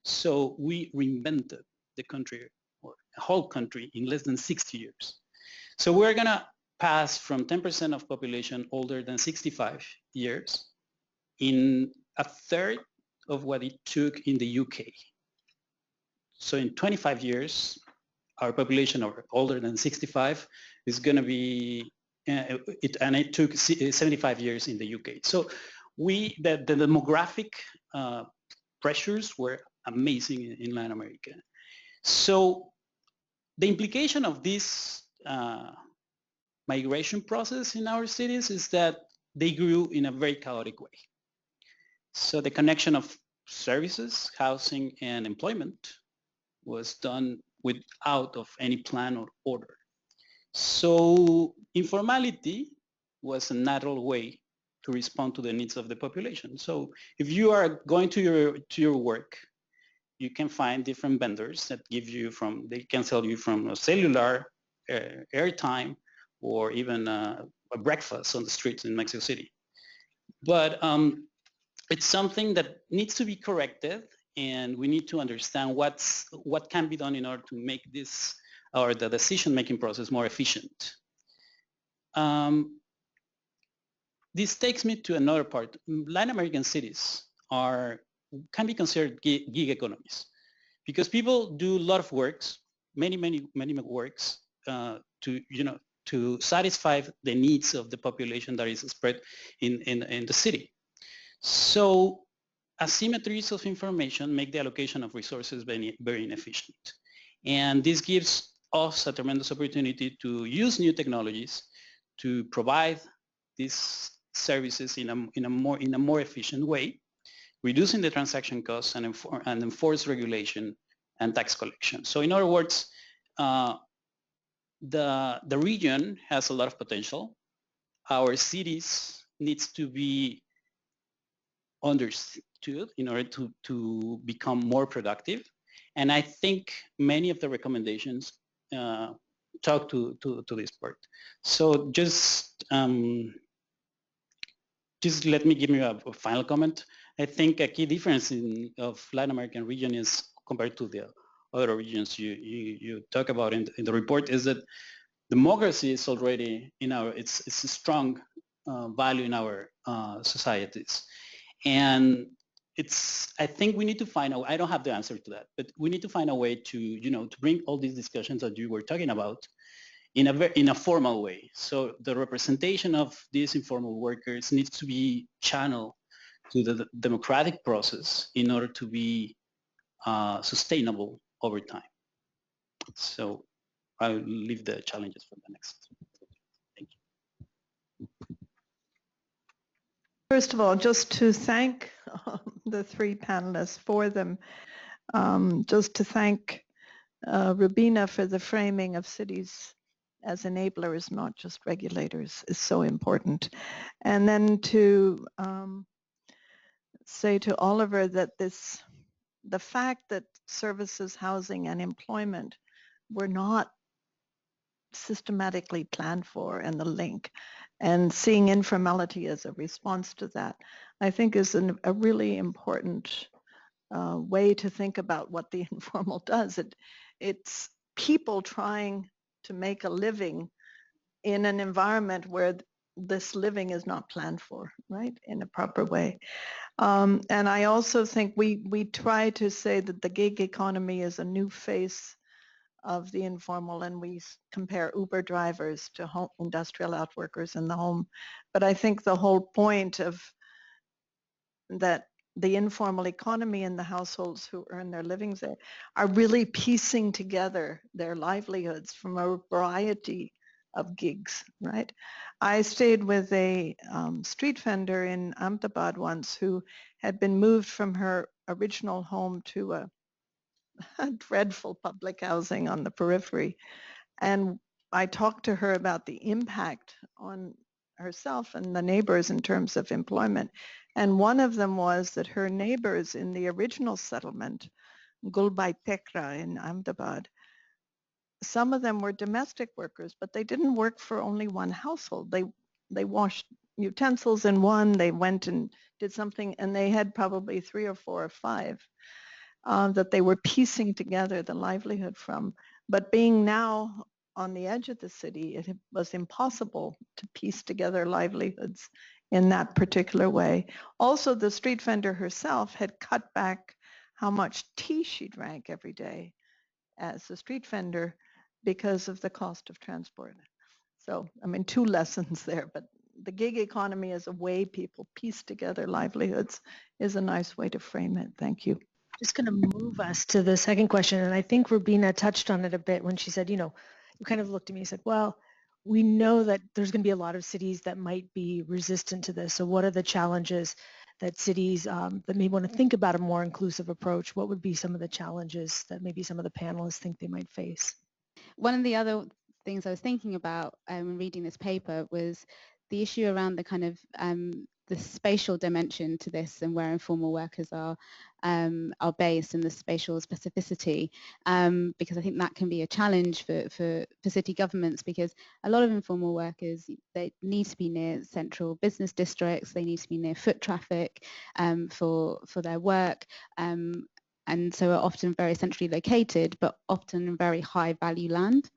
So we reinvented the country, or a whole country, in less than 60 years. So we're gonna pass from 10% of population older than 65 years in a third of what it took in the UK. So in 25 years, our population older than 65 is going to be, and it took 75 years in the UK. So the demographic pressures were amazing in Latin America. So the implication of this migration process in our cities is that they grew in a very chaotic way. So the connection of services, housing, and employment was done without of any plan or order. So informality was a natural way to respond to the needs of the population. So if you are going to your work, you can find different vendors that give you they can sell you from a cellular, airtime, or even a breakfast on the streets in Mexico City. But it's something that needs to be corrected, and we need to understand what can be done in order to make this, or the decision-making process, more efficient. This takes me to another part. Latin American cities can be considered gig economies, because people do a lot of works, many works, to satisfy the needs of the population that is spread in the city. So asymmetries of information make the allocation of resources very, very inefficient. And this gives us a tremendous opportunity to use new technologies to provide these services in a more efficient way, reducing the transaction costs and enforce regulation and tax collection. So in other words, the region has a lot of potential. Our cities needs to be understood in order to become more productive. And I think many of the recommendations talk to this part. So just let me give you a final comment. I think a key difference of Latin American region is compared to the other regions you talk about in the report is that democracy is already it's a strong value in our societies. And I think we need to find I don't have the answer to that, but we need to find a way to, to bring all these discussions that you were talking about in a formal way. So the representation of these informal workers needs to be channeled to the democratic process in order to be sustainable over time. So I'll leave the challenges for the next. Thank you. First of all, just to thank the three panelists for them, just to thank Rubina for the framing of cities as enablers, not just regulators, is so important. And then to say to Oliver that the fact that services, housing, and employment were not systematically planned for, and the link, and seeing informality as a response to that, I think is a really important way to think about what the informal does. It's people trying to make a living in an environment where this living is not planned for, right, in a proper way. And I also think we try to say that the gig economy is a new face of the informal, and we compare Uber drivers to industrial outworkers in the home. But I think the whole point of that the informal economy and the households who earn their livings there are really piecing together their livelihoods from a variety of gigs, right? I stayed with a street vendor in Ahmedabad once who had been moved from her original home to a dreadful public housing on the periphery. And I talked to her about the impact on herself and the neighbors in terms of employment. And one of them was that her neighbors in the original settlement, Gulbai Tekra in Ahmedabad, some of them were domestic workers, but they didn't work for only one household. They washed utensils in one, they went and did something, and they had probably 3 or 4 or 5 that they were piecing together the livelihood from. But being now on the edge of the city, it was impossible to piece together livelihoods in that particular way. Also, the street vendor herself had cut back how much tea she drank every day as a street vendor because of the cost of transport. So, I mean, 2 lessons there, but the gig economy as a way people piece together livelihoods is a nice way to frame it. Thank you. Just going to move us to the second question, and I think Rubina touched on it a bit when she said, you kind of looked at me and said, well, we know that there's going to be a lot of cities that might be resistant to this. So what are the challenges that cities that may want to think about a more inclusive approach, what would be some of the challenges that maybe some of the panelists think they might face? One of the other things I was thinking about when reading this paper was the issue around the kind of the spatial dimension to this and where informal workers are based and the spatial specificity, because I think that can be a challenge for city governments, because a lot of informal workers, they need to be near central business districts, they need to be near foot traffic for their work, and so are often very centrally located, but often in very high value land.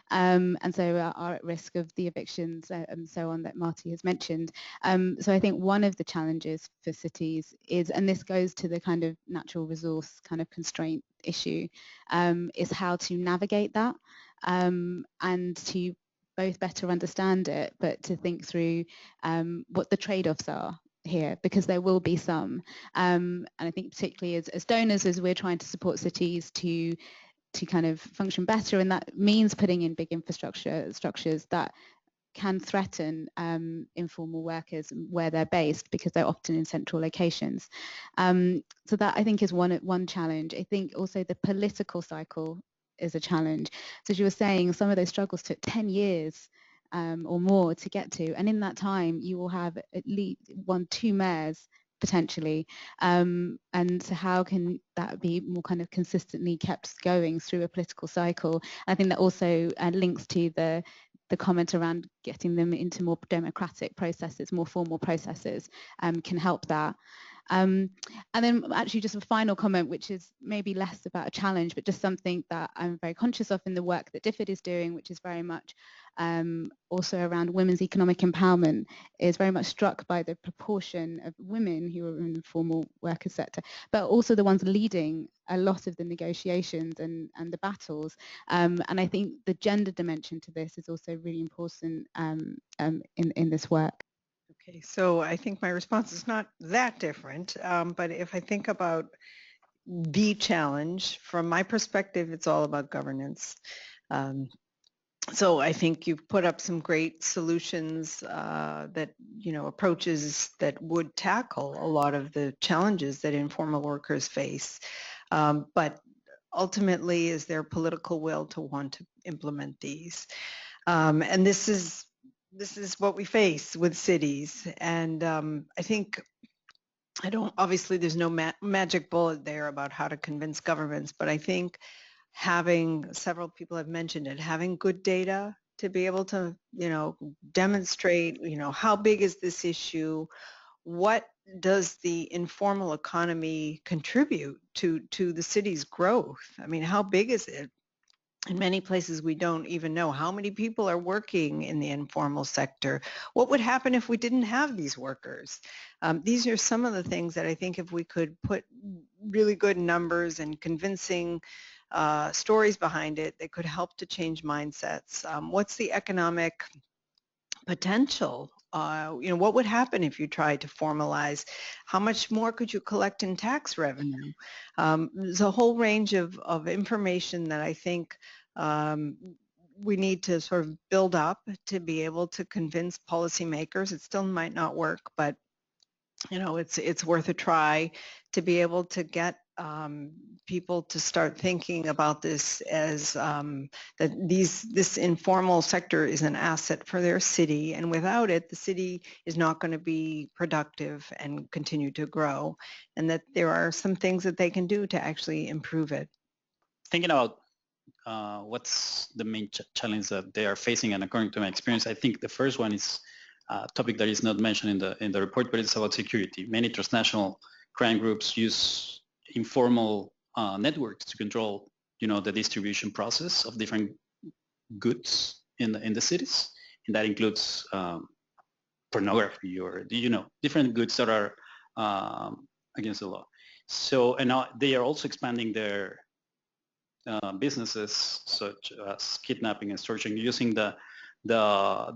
And so are at risk of the evictions and so on that Marty has mentioned. So I think one of the challenges for cities is, and this goes to the kind of natural resource kind of constraint issue, is how to navigate that and to both better understand it, but to think through what the trade-offs are here, because there will be some. And I think particularly as donors, as we're trying to support cities to kind of function better, and that means putting in big infrastructure structures that can threaten informal workers where they're based, because they're often in central locations. So that I think is one challenge. I think also the political cycle is a challenge. So as you were saying, some of those struggles took 10 years or more to get to, and in that time you will have at least 1-2 mayors potentially, and so how can that be more kind of consistently kept going through a political cycle? I think that also links to the comment around getting them into more democratic processes, more formal processes, can help that. And then actually just a final comment, which is maybe less about a challenge, but just something that I'm very conscious of in the work that DFID is doing, which is very much also around women's economic empowerment, is very much struck by the proportion of women who are in the formal worker sector, but also the ones leading a lot of the negotiations and the battles. And I think the gender dimension to this is also really important in this work. Okay, so I think my response is not that different, but if I think about the challenge, from my perspective, it's all about governance. So I think you've put up some great solutions that, approaches that would tackle a lot of the challenges that informal workers face. But ultimately, is there political will to want to implement these? And this is what we face with cities. And I think, obviously there's no magic bullet there about how to convince governments, but I think several people have mentioned it, having good data to be able to, demonstrate, how big is this issue? What does the informal economy contribute to the city's growth? I mean, how big is it? In many places, we don't even know how many people are working in the informal sector. What would happen if we didn't have these workers? These are some of the things that I think if we could put really good numbers and convincing stories behind it, they could help to change mindsets. What's the economic potential? What would happen if you tried to formalize? How much more could you collect in tax revenue? There's a whole range of information that I think we need to sort of build up to be able to convince policymakers. It still might not work, but it's worth a try to be able to get people to start thinking about this as that this informal sector is an asset for their city, and without it, the city is not going to be productive and continue to grow, and that there are some things that they can do to actually improve it. Thinking about what's the main challenge that they are facing, and according to my experience, I think the first one is a topic that is not mentioned in the report, but it's about security. Many transnational crime groups use informal networks to control, the distribution process of different goods in the cities, and that includes pornography or different goods that are against the law. So, and now they are also expanding their businesses, such as kidnapping and extortion, using the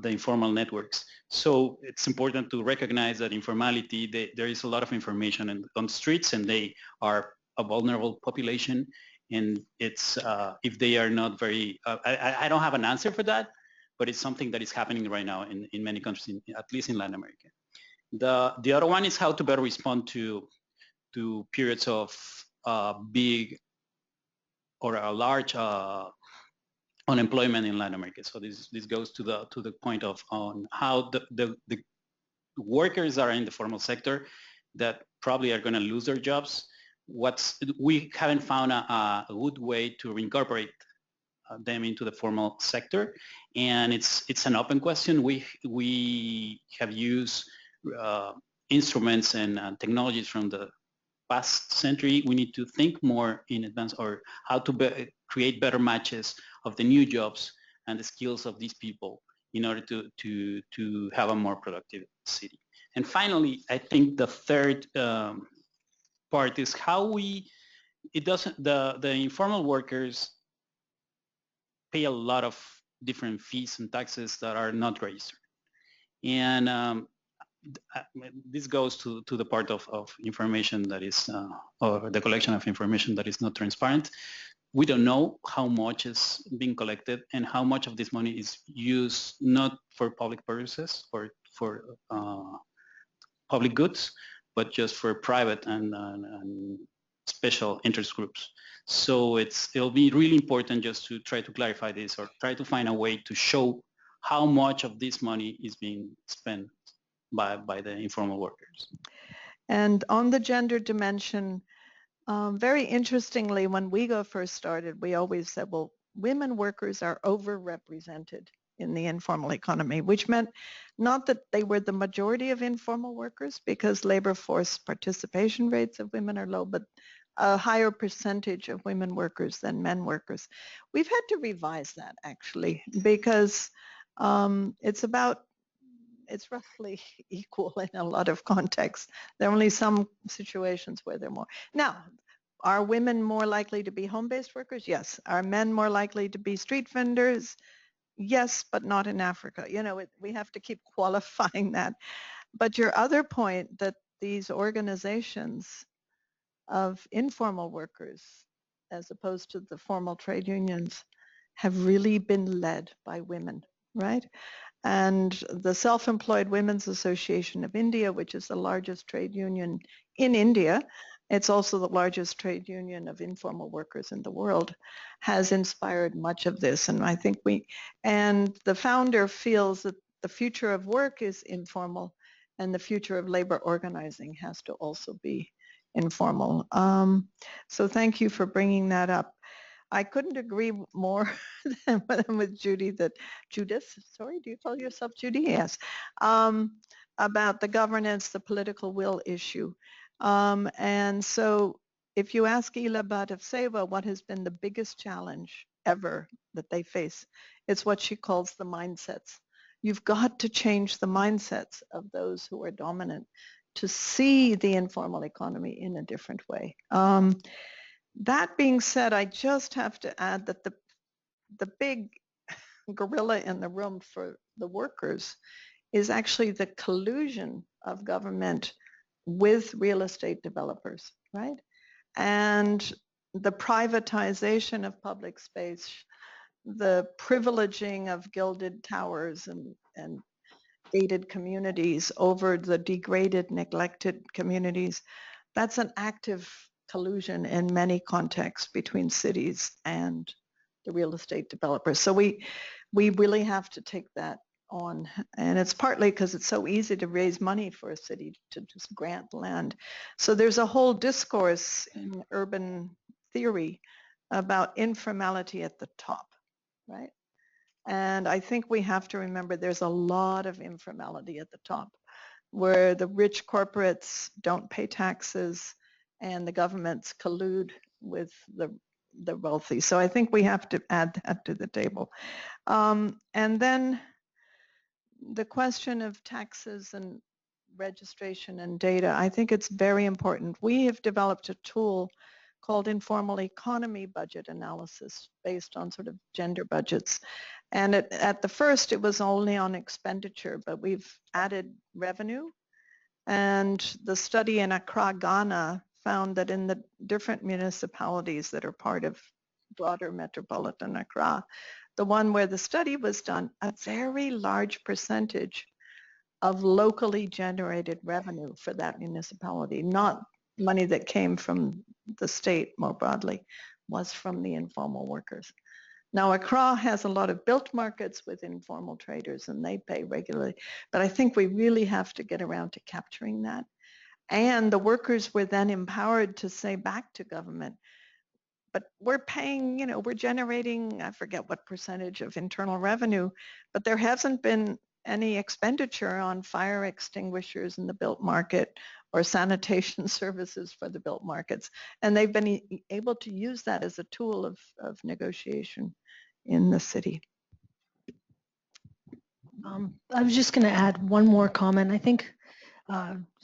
informal networks. So it's important to recognize that informality, there is a lot of information on the streets, and they are a vulnerable population. And it's if they are not very, I don't have an answer for that, but it's something that is happening right now in many countries, at least in Latin America. The other one is how to better respond to periods of big or a large unemployment in Latin America. So this goes to the point of on how the workers are in the formal sector that probably are going to lose their jobs. We haven't found a good way to reincorporate them into the formal sector, and it's an open question. We have used instruments and technologies from the past century. We need to think more in advance, or how to create better matches of the new jobs and the skills of these people in order to have a more productive city. And finally, I think the third part is how the informal workers pay a lot of different fees and taxes that are not registered. And this goes to the part of information that is, or the collection of information that is not transparent. We don't know how much is being collected and how much of this money is used not for public purposes or for public goods, but just for private and special interest groups. So it'll be really important just to try to clarify this, or try to find a way to show how much of this money is being spent by the informal workers. And on the gender dimension, very interestingly, when WIEGO first started, we always said, well, women workers are overrepresented in the informal economy, which meant not that they were the majority of informal workers, because labor force participation rates of women are low, but a higher percentage of women workers than men workers. We've had to revise that, actually, because it's roughly equal in a lot of contexts. There are only some situations where they're more. Now, are women more likely to be home-based workers? Yes. Are men more likely to be street vendors? Yes, but not in Africa. You know, we have to keep qualifying that. But your other point, that these organizations of informal workers, as opposed to the formal trade unions, have really been led by women, right? And the Self-Employed Women's Association of India, which is the largest trade union in India, it's also the largest trade union of informal workers in the world, has inspired much of this. And I think and the founder feels that the future of work is informal, and the future of labor organizing has to also be informal. So thank you for bringing that up. I couldn't agree more than with Judy Judith, sorry, do you call yourself Judy? Yes. About the governance, the political will issue. And so if you ask Ila Batavseva what has been the biggest challenge ever that they face, it's what she calls the mindsets. You've got to change the mindsets of those who are dominant to see the informal economy in a different way. That being said, I just have to add that the big gorilla in the room for the workers is actually the collusion of government with real estate developers, right? And the privatization of public space, the privileging of gilded towers and gated communities over the degraded, neglected communities. That's an active collusion in many contexts between cities and the real estate developers. So we really have to take that on. And it's partly because it's so easy to raise money for a city to just grant land. So there's a whole discourse in urban theory about informality at the top, right? And I think we have to remember there's a lot of informality at the top, where the rich corporates don't pay taxes and the governments collude with the wealthy. So I think we have to add that to the table. And then the question of taxes and registration and data, I think it's very important. We have developed a tool called Informal Economy Budget Analysis based on sort of gender budgets. And at the first, it was only on expenditure, but we've added revenue. And the study in Accra, Ghana, found that in the different municipalities that are part of broader metropolitan Accra, the one where the study was done, a very large percentage of locally generated revenue for that municipality, not money that came from the state more broadly, was from the informal workers. Now, Accra has a lot of built markets with informal traders, and they pay regularly. But I think we really have to get around to capturing that. And the workers were then empowered to say back to government, but we're paying, you know, we're generating, I forget what percentage of internal revenue, but there hasn't been any expenditure on fire extinguishers in the built market or sanitation services for the built markets. And they've been able to use that as a tool of negotiation in the city. I was just going to add one more comment. I think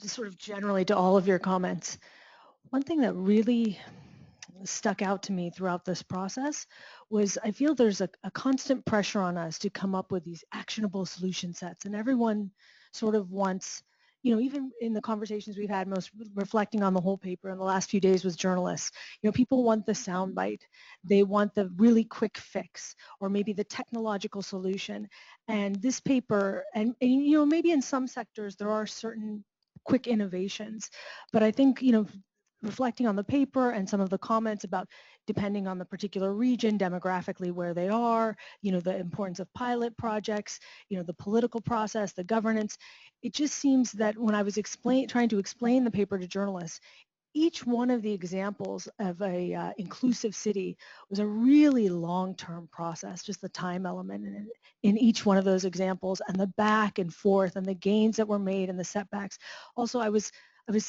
just sort of generally to all of your comments, one thing that really stuck out to me throughout this process was I feel there's a constant pressure on us to come up with these actionable solution sets, and everyone sort of wants, you know, even in the conversations we've had, most reflecting on the whole paper in the last few days with journalists, you know, people want the soundbite. They want the really quick fix or maybe the technological solution. And this paper, and you know, maybe in some sectors there are certain quick innovations, but I think, you know, reflecting on the paper and some of the comments about depending on the particular region, demographically where they are, you know, the importance of pilot projects, you know, the political process, the governance, it just seems that when I was trying to explain the paper to journalists, each one of the examples of a inclusive city was a really long-term process, just the time element in each one of those examples, and the back and forth and the gains that were made and the setbacks. Also, I was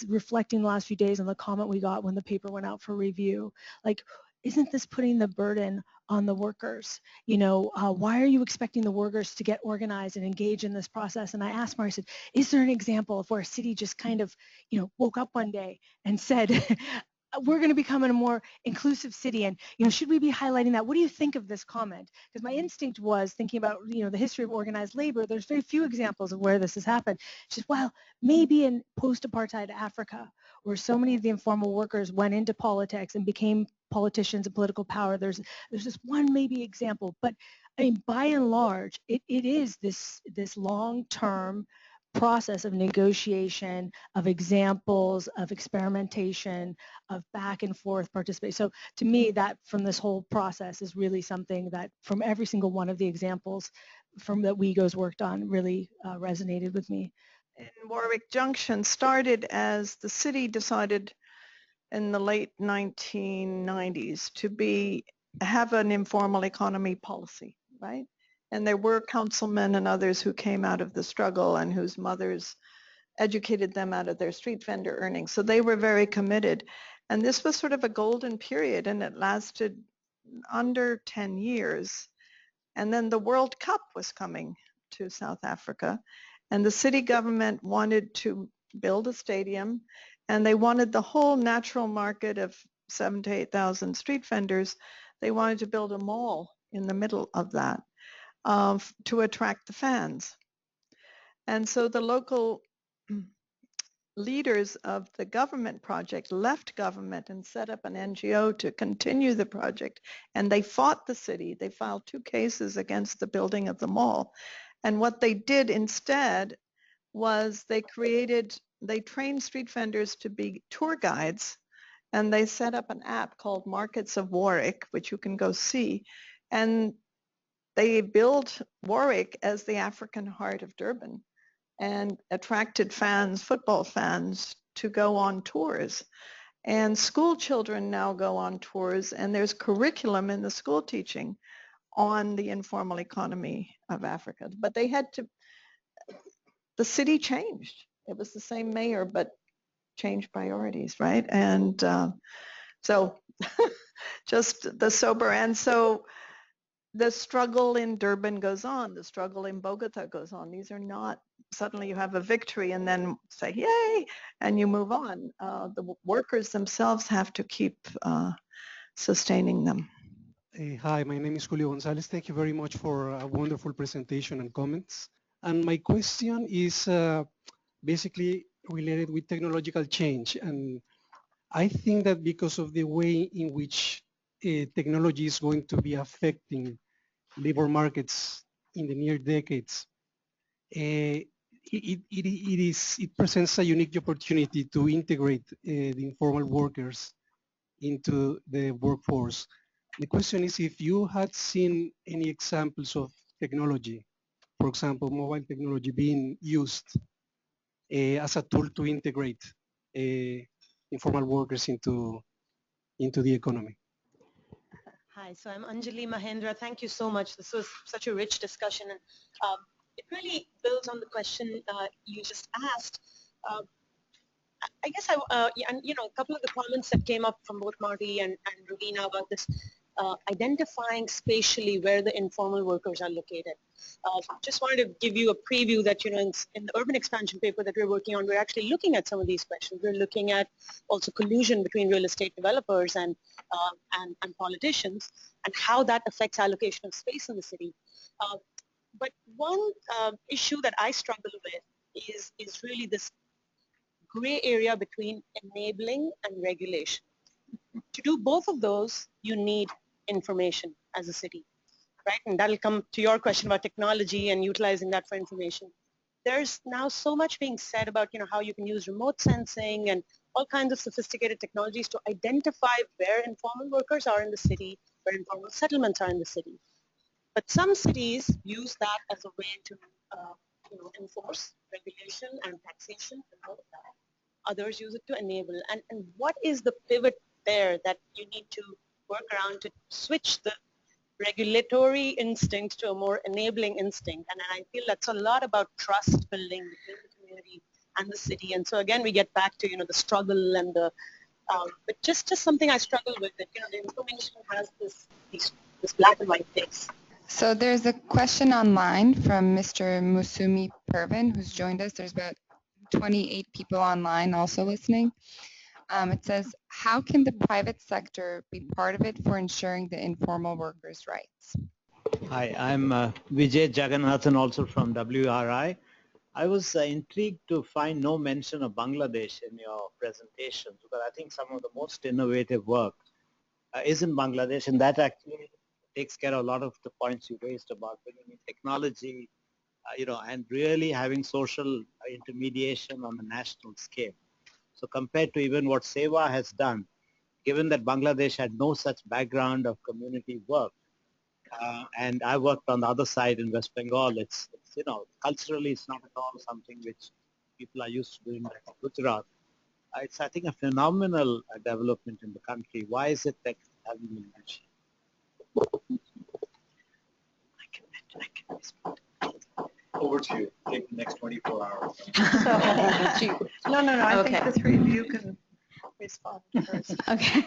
reflecting the last few days on the comment we got when the paper went out for review. Like, isn't this putting the burden on the workers? You know, why are you expecting the workers to get organized and engage in this process? And I asked Mara, I said, is there an example of where a city just kind of, you know, woke up one day and said, we're going to become a more inclusive city, and, you know, should we be highlighting that? What do you think of this comment? Because my instinct was thinking about, you know, the history of organized labor. There's very few examples of where this has happened. She said, well, maybe in post-apartheid Africa, where so many of the informal workers went into politics and became politicians and political power. There's this one maybe example, but I mean, by and large, it is this long-term process of negotiation, of examples, of experimentation, of back and forth participation. So to me, that from this whole process is really something that from every single one of the examples from that WIEGO's worked on really resonated with me. In Warwick Junction started as the city decided in the late 1990s to have an informal economy policy, right? And there were councilmen and others who came out of the struggle and whose mothers educated them out of their street vendor earnings. So they were very committed. And this was sort of a golden period, and it lasted under 10 years. And then the World Cup was coming to South Africa, and the city government wanted to build a stadium, and they wanted the whole natural market of 7,000 to 8,000 street vendors. They wanted to build a mall in the middle of that to attract the fans. And so the local leaders of the government project left government and set up an NGO to continue the project. And they fought the city. They filed 2 cases against the building of the mall. And what they did instead was they trained street vendors to be tour guides, and they set up an app called Markets of Warwick, which you can go see. And they built Warwick as the African heart of Durban and attracted fans, football fans, to go on tours. And school children now go on tours, and there's curriculum in the school teaching on the informal economy of Africa. But the city changed. It was the same mayor, but changed priorities, right? And so just the sober. And so the struggle in Durban goes on. The struggle in Bogota goes on. These are not, suddenly you have a victory and then say, yay, and you move on. The workers themselves have to keep sustaining them. Hi, my name is Julio Gonzalez. Thank you very much for a wonderful presentation and comments. And my question is basically related with technological change. And I think that because of the way in which technology is going to be affecting labor markets in the near decades, it it presents a unique opportunity to integrate the informal workers into the workforce. The question is if you had seen any examples of technology, for example, mobile technology being used as a tool to integrate informal workers into the economy. Hi, so I'm Anjali Mahendra. Thank you so much. This was such a rich discussion, and it really builds on the question you just asked. I guess and you know, a couple of the comments that came up from both Marty and Ravina about this identifying spatially where the informal workers are located. Just wanted to give you a preview that, you know, in the urban expansion paper that we're working on, we're actually looking at some of these questions. We're looking at also collusion between real estate developers and politicians, and how that affects allocation of space in the city. But one issue that I struggle with is really this gray area between enabling and regulation. To do both of those, you need information as a city, right? And that'll come to your question about technology and utilizing that for information. There's now so much being said about, you know, how you can use remote sensing and all kinds of sophisticated technologies to identify where informal workers are in the city, where informal settlements are in the city. But some cities use that as a way to you know, enforce regulation and taxation and all of that. Others use it to enable. And what is the pivot there that you need to work around to switch the regulatory instinct to a more enabling instinct? And I feel that's a lot about trust building between the community and the city. And so again, we get back to, you know, the struggle and the, but just something I struggle with, that, you know, the information has this black and white face. So there's a question online from Mr. Musumi Pervin, who's joined us. There's about 28 people online also listening. It says, how can the private sector be part of it for ensuring the informal workers' rights? Hi, I'm Vijay Jagannathan, also from WRI. I was intrigued to find no mention of Bangladesh in your presentation, because I think some of the most innovative work is in Bangladesh, and that actually takes care of a lot of the points you raised about bringing in technology, you know, and really having social intermediation on a national scale. So compared to even what SEWA has done, given that Bangladesh had no such background of community work, and I worked on the other side in West Bengal, it's, you know, culturally it's not at all something which people are used to doing like Gujarat. It's, I think, a phenomenal development in the country. Why is it that it hasn't been mentioned? I can respond. Over to you. Take the next 24 hours. No, I Okay. think the three of you can respond first. Okay.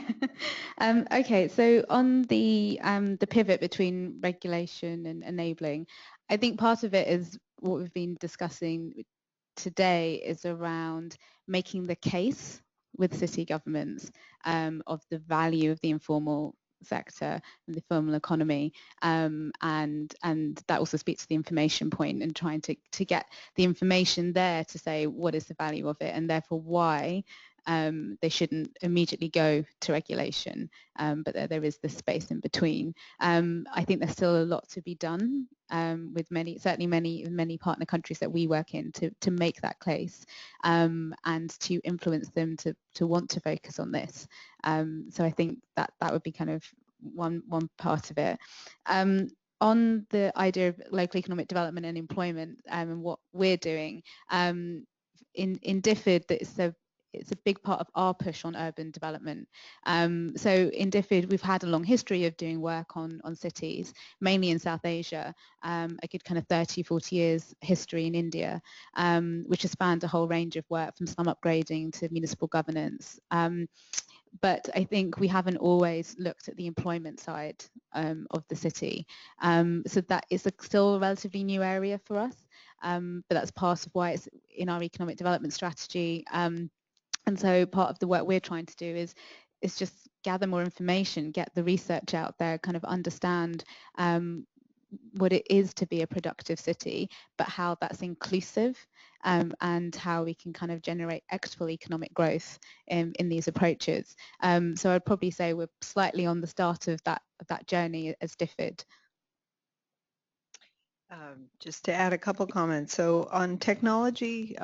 Okay. So on the pivot between regulation and enabling, I think part of it is what we've been discussing today is around making the case with city governments of the value of the informal sector and the informal economy, and that also speaks to the information point and trying to get the information there to say what is the value of it and therefore why they shouldn't immediately go to regulation, but there is this space in between. I think there's still a lot to be done with many partner countries that we work in to make that case and to influence them to want to focus on this. So I think that would be kind of one part of it. On the idea of local economic development and employment and what we're doing, in DFID, it's a big part of our push on urban development. So in DFID, we've had a long history of doing work on cities, mainly in South Asia, a good kind of 30, 40 years history in India, which has spanned a whole range of work from slum upgrading to municipal governance. But I think we haven't always looked at the employment side of the city. So that is still a relatively new area for us, but that's part of why it's in our economic development strategy. And so part of the work we're trying to do is just gather more information, get the research out there, kind of understand what it is to be a productive city, but how that's inclusive and how we can kind of generate equitable economic growth in these approaches. So I'd probably say we're slightly on the start of that journey as DFID. Just to add a couple comments. So on technology,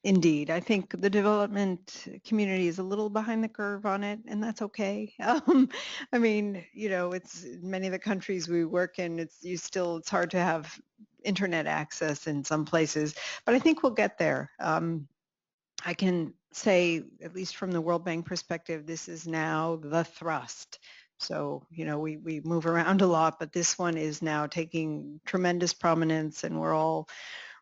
indeed, I think the development community is a little behind the curve on it, and that's okay. I mean, you know, it's many of the countries we work in, it's hard to have internet access in some places, but I think we'll get there. I can say, at least from the World Bank perspective, this is now the thrust. So, you know, we move around a lot, but this one is now taking tremendous prominence, and we're all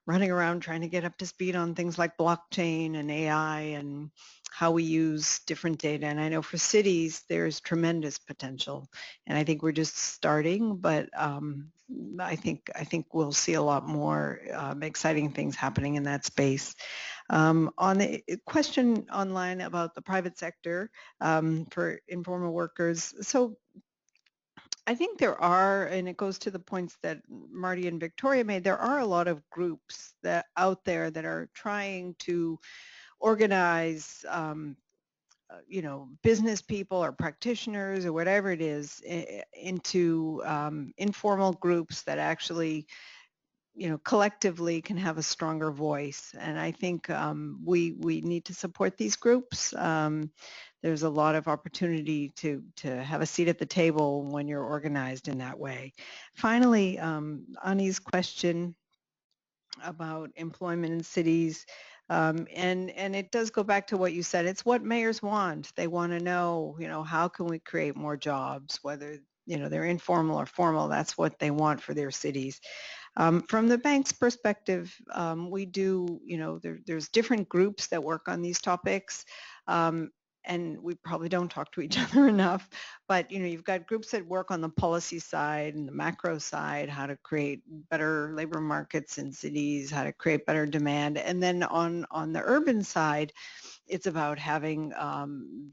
running around trying to get up to speed on things like blockchain and AI and how we use different data. And I know for cities, there's tremendous potential. And I think we're just starting, but I think we'll see a lot more exciting things happening in that space. On the question online about the private sector for informal workers, so I think there are, and it goes to the points that Marty and Victoria made, there are a lot of groups that out there that are trying to organize you know, business people or practitioners or whatever it is into informal groups that actually, you know, collectively can have a stronger voice. And I think we need to support these groups. There's a lot of opportunity to have a seat at the table when you're organized in that way. Finally, Ani's question about employment in cities, and it does go back to what you said. It's what mayors want. They want to know, you know, how can we create more jobs, whether, you know, they're informal or formal. That's what they want for their cities. From the bank's perspective, we do, you know, there's different groups that work on these topics, and we probably don't talk to each other enough, but, you know, you've got groups that work on the policy side and the macro side, how to create better labor markets in cities, how to create better demand. And then on the urban side, it's about having,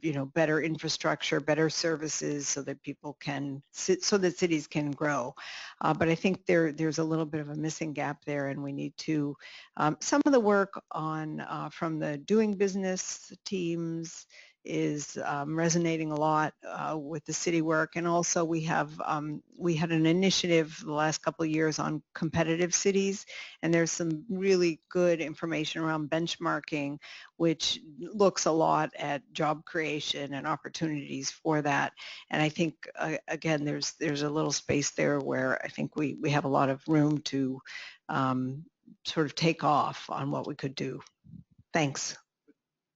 you know, better infrastructure, better services so that people can, so that cities can grow. But I think there's a little bit of a missing gap there, and we need to, some of the work on from the doing business teams is resonating a lot with the city work. And also we had an initiative the last couple of years on competitive cities, and there's some really good information around benchmarking, which looks a lot at job creation and opportunities for that. And I think, again, there's a little space there where I think we have a lot of room to sort of take off on what we could do. Thanks.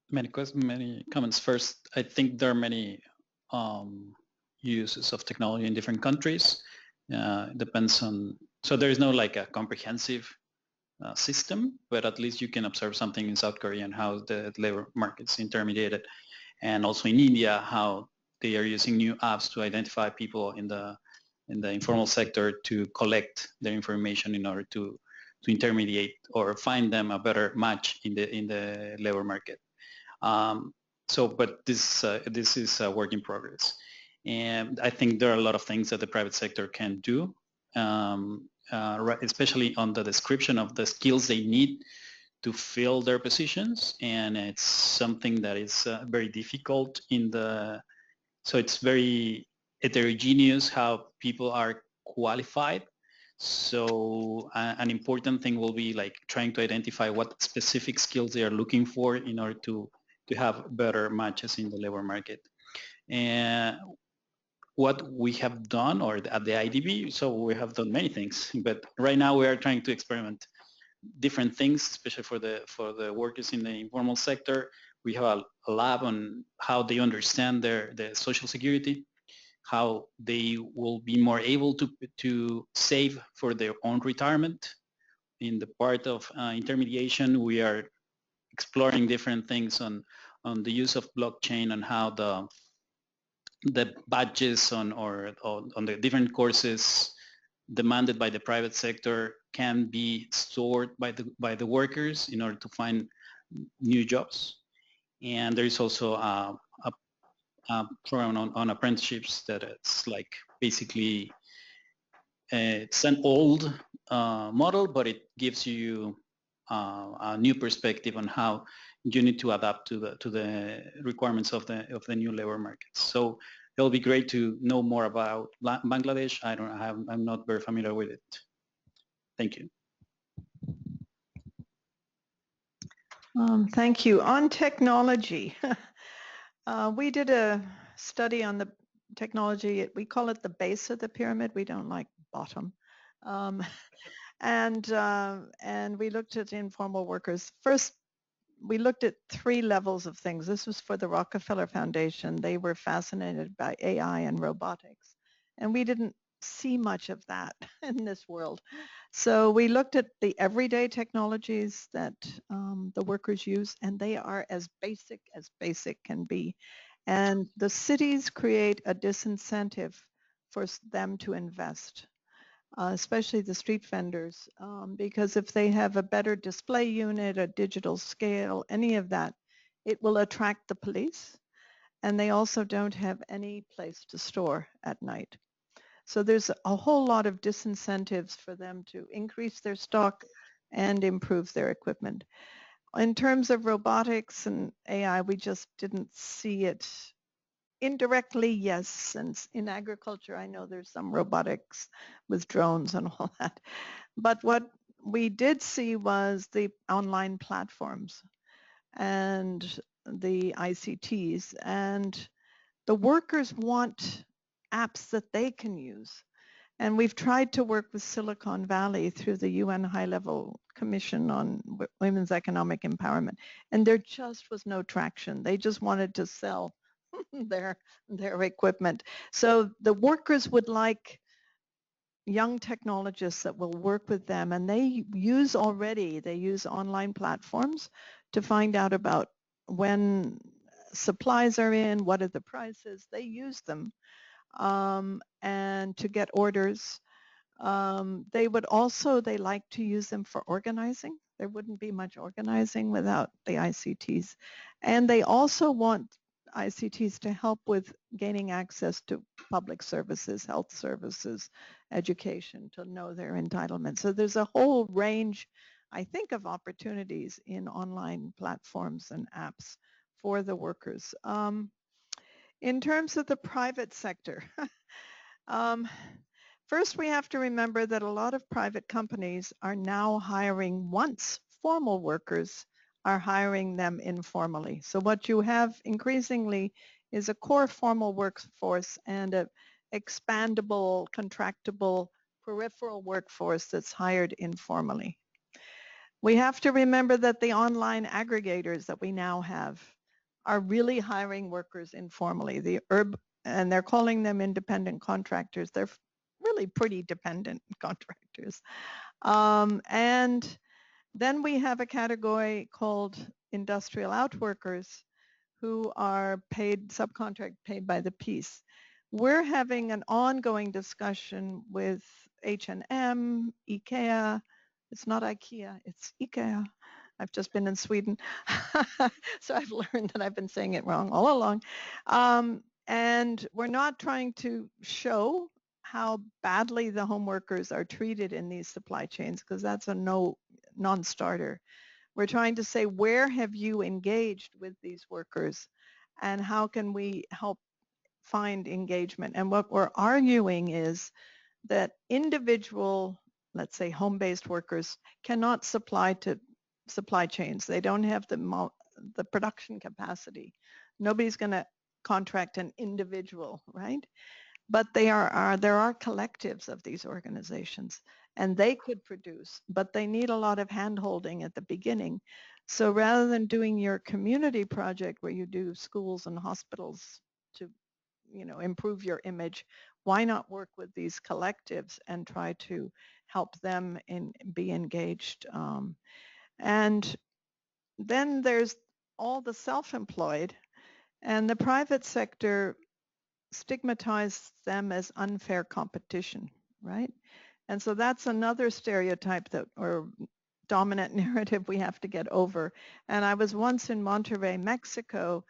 Many comments. First, I think there are many uses of technology in different countries. Depends on, so there is no like a comprehensive system, but at least you can observe something in South Korea and how the labor market's intermediated, and also in India how they are using new apps to identify people in the informal sector to collect their information in order to intermediate or find them a better match in the labor market. But this is a work in progress, and I think there are a lot of things that the private sector can do, especially on the description of the skills they need to fill their positions, and it's something that is very difficult so it's very heterogeneous how people are qualified. So an important thing will be like trying to identify what specific skills they are looking for in order to have better matches in the labor market. And what we have done, or at the IDB, so we have done many things, but right now we are trying to experiment different things, especially for the workers in the informal sector. We have a lab on how they understand the social security, how they will be more able to save for their own retirement. In the part of intermediation, we are exploring different things on the use of blockchain and how the badges on the different courses demanded by the private sector can be stored by the workers in order to find new jobs. And there is also a program on apprenticeships that it's like basically it's an old model, but it gives you a new perspective on how you need to adapt to the requirements of the new labor markets. So it'll be great to know more about Bangladesh. I'm not very familiar with it. Thank you. Thank you. On technology, we did a study on the technology. We call it the base of the pyramid. We don't like bottom. And we looked at informal workers. First, we looked at 3 levels of things. This was for the Rockefeller Foundation. They were fascinated by AI and robotics. And we didn't see much of that in this world. So we looked at the everyday technologies that the workers use, and they are as basic can be. And the cities create a disincentive for them to invest, especially the street vendors, because if they have a better display unit, a digital scale, any of that, it will attract the police. And they also don't have any place to store at night. So there's a whole lot of disincentives for them to increase their stock and improve their equipment. In terms of robotics and AI, we just didn't see it. Indirectly, yes, and in agriculture, I know there's some robotics with drones and all that. But what we did see was the online platforms and the ICTs, and the workers want apps that they can use. And we've tried to work with Silicon Valley through the UN High-Level Commission on Women's Economic Empowerment. And there just was no traction. They just wanted to sell their equipment. So the workers would like young technologists that will work with them. And they use online platforms to find out about when supplies are in, what are the prices. They use them. And to get orders. They like to use them for organizing. There wouldn't be much organizing without the ICTs. And they also want ICTs to help with gaining access to public services, health services, education, to know their entitlements. So there's a whole range, I think, of opportunities in online platforms and apps for the workers. In terms of the private sector, first we have to remember that a lot of private companies are now hiring, once formal workers are hiring them informally. So what you have increasingly is a core formal workforce and an expandable, contractable, peripheral workforce that's hired informally. We have to remember that the online aggregators that we now have are really hiring workers informally. And they're calling them independent contractors. They're really pretty dependent contractors. And then we have a category called industrial outworkers who are subcontract paid by the piece. We're having an ongoing discussion with H&M, IKEA. It's not IKEA, it's IKEA. I've just been in Sweden, so I've learned that I've been saying it wrong all along. And we're not trying to show how badly the home workers are treated in these supply chains, because that's a non-starter. We're trying to say, where have you engaged with these workers, and how can we help find engagement? And what we're arguing is that individual, let's say home-based workers, cannot supply to supply chains. They don't have the production capacity. Nobody's going to contract an individual, right? But there are collectives of these organizations, and they could produce, but they need a lot of hand-holding at the beginning. So rather than doing your community project where you do schools and hospitals to, improve your image, why not work with these collectives and try to help them be engaged? And then there's all the self-employed, and the private sector stigmatizes them as unfair competition, right? And so that's another stereotype or dominant narrative we have to get over. And I was once in Monterrey, Mexico,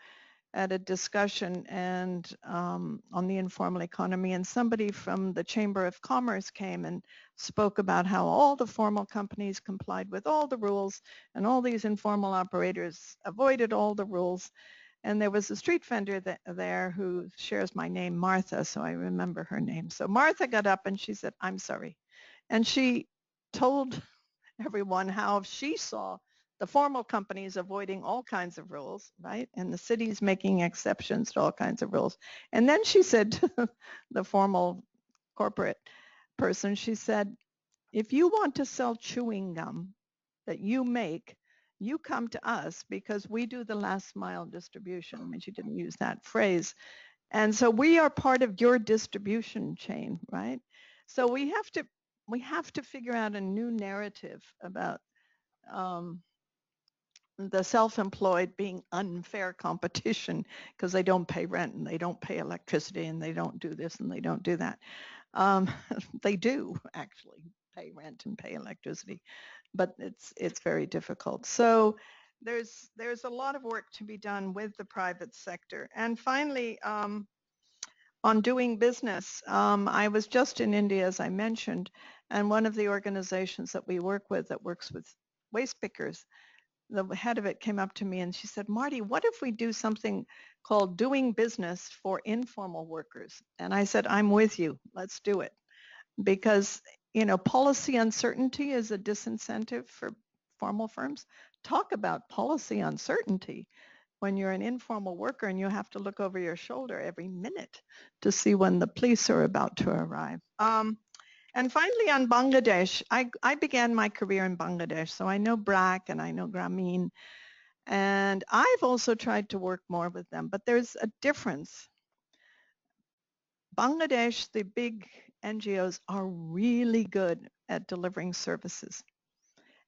at a discussion and on the informal economy, and somebody from the Chamber of Commerce came and spoke about how all the formal companies complied with all the rules and all these informal operators avoided all the rules. And there was a street vendor there who shares my name, Martha, so I remember her name. So Martha got up and she said, "I'm sorry." And she told everyone how she saw the formal companies avoiding all kinds of rules, right? And the cities making exceptions to all kinds of rules. And then she said to the formal corporate person, she said, if you want to sell chewing gum that you make, you come to us because we do the last mile distribution. I mean, she didn't use that phrase. And so we are part of your distribution chain, right? So we have to figure out a new narrative about the self-employed being unfair competition because they don't pay rent and they don't pay electricity and they don't do this and they don't do that. They do actually pay rent and pay electricity, but it's very difficult. So there's a lot of work to be done with the private sector. And finally, on doing business, I was just in India, as I mentioned, and one of the organizations that we work with that works with waste pickers, the head of it came up to me and she said, Marty, what if we do something called doing business for informal workers? And I said, I'm with you. Let's do it. Because, you know, policy uncertainty is a disincentive for formal firms. Talk about policy uncertainty when you're an informal worker and you have to look over your shoulder every minute to see when the police are about to arrive. And finally, on Bangladesh, I began my career in Bangladesh, so I know BRAC and I know Grameen, and I've also tried to work more with them, but there's a difference. Bangladesh, the big NGOs are really good at delivering services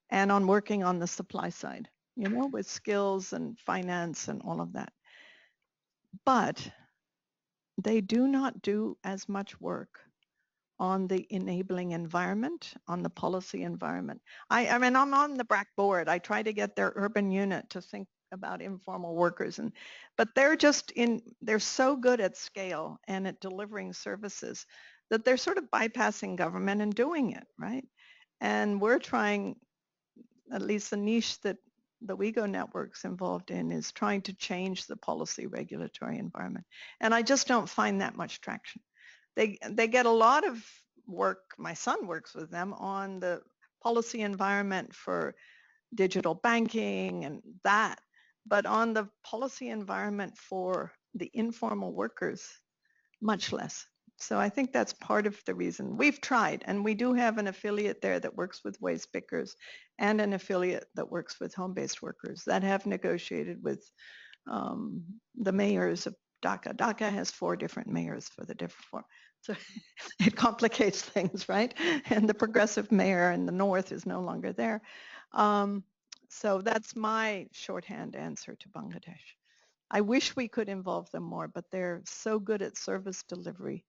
and on working on the supply side, you know, with skills and finance and all of that. But they do not do as much work on the enabling environment, on the policy environment. I mean, I'm on the BRAC board. I try to get their urban unit to think about informal workers, but they're so good at scale and at delivering services that they're sort of bypassing government and doing it, right? And we're trying, at least the niche that the WIEGO network's involved in is trying to change the policy regulatory environment. And I just don't find that much traction. They get a lot of work, my son works with them, on the policy environment for digital banking and that, but on the policy environment for the informal workers, much less. So I think that's part of the reason. We've tried, and we do have an affiliate there that works with waste pickers and an affiliate that works with home-based workers that have negotiated with the mayors of Dhaka. Dhaka has 4 different mayors for the different form. So it complicates things, right? And the progressive mayor in the north is no longer there. So that's my shorthand answer to Bangladesh. I wish we could involve them more, but they're so good at service delivery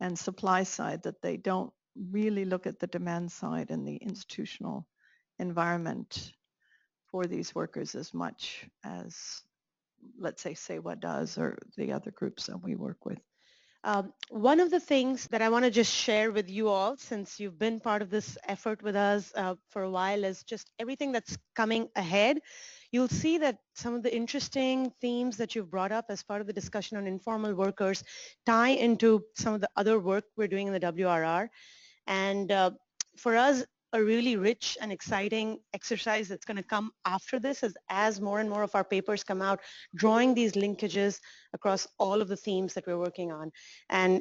and supply side that they don't really look at the demand side and the institutional environment for these workers as much as, let's say, SEWA does or the other groups that we work with. One of the things that I want to just share with you all, since you've been part of this effort with us for a while, is just everything that's coming ahead. You'll see that some of the interesting themes that you've brought up as part of the discussion on informal workers tie into some of the other work we're doing in the WRR. And for us, a really rich and exciting exercise that's going to come after this is as more and more of our papers come out, drawing these linkages across all of the themes that we're working on. And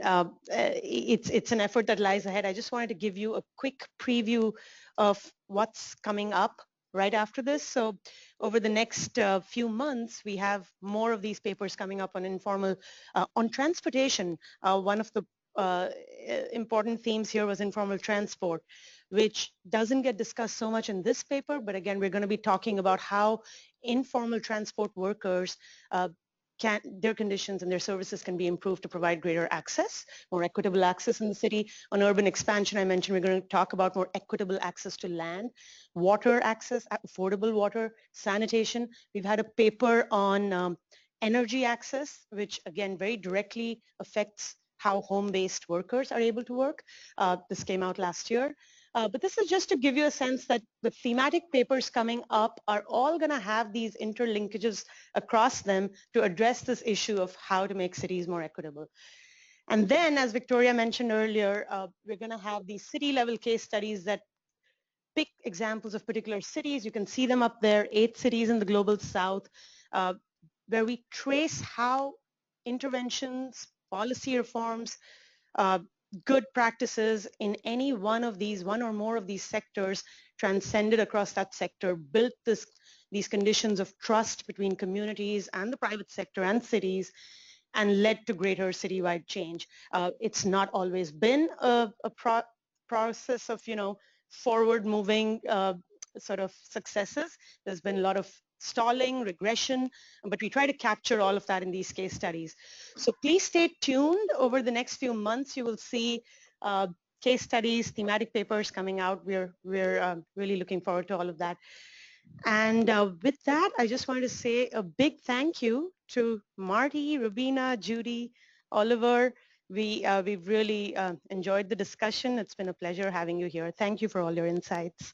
it's an effort that lies ahead. I just wanted to give you a quick preview of what's coming up right after this. So over the next few months, we have more of these papers coming up on informal, on transportation. One of the important themes here was informal transport, which doesn't get discussed so much in this paper, but again, we're going to be talking about how informal transport workers their conditions and their services can be improved to provide greater access, more equitable access in the city. On urban expansion, I mentioned we're going to talk about more equitable access to land, water access, affordable water, sanitation. We've had a paper on energy access, which again very directly affects how home-based workers are able to work. This came out last year. But this is just to give you a sense that the thematic papers coming up are all going to have these interlinkages across them to address this issue of how to make cities more equitable. And then, as Victoria mentioned earlier, we're going to have these city-level case studies that pick examples of particular cities. You can see them up there, 8 cities in the global south, where we trace how interventions, policy reforms, good practices in any one or more of these sectors transcended across that sector, built these conditions of trust between communities and the private sector and cities, and led to greater citywide change. It's not always been a process of, forward-moving sort of successes. There's been a lot of stalling, regression, but we try to capture all of that in these case studies. So please stay tuned. Over the next few months, you will see case studies, thematic papers coming out. We're really looking forward to all of that. And with that, I just wanted to say a big thank you to Marty, Rubina, Judy, Oliver. We've really enjoyed the discussion. It's been a pleasure having you here. Thank you for all your insights.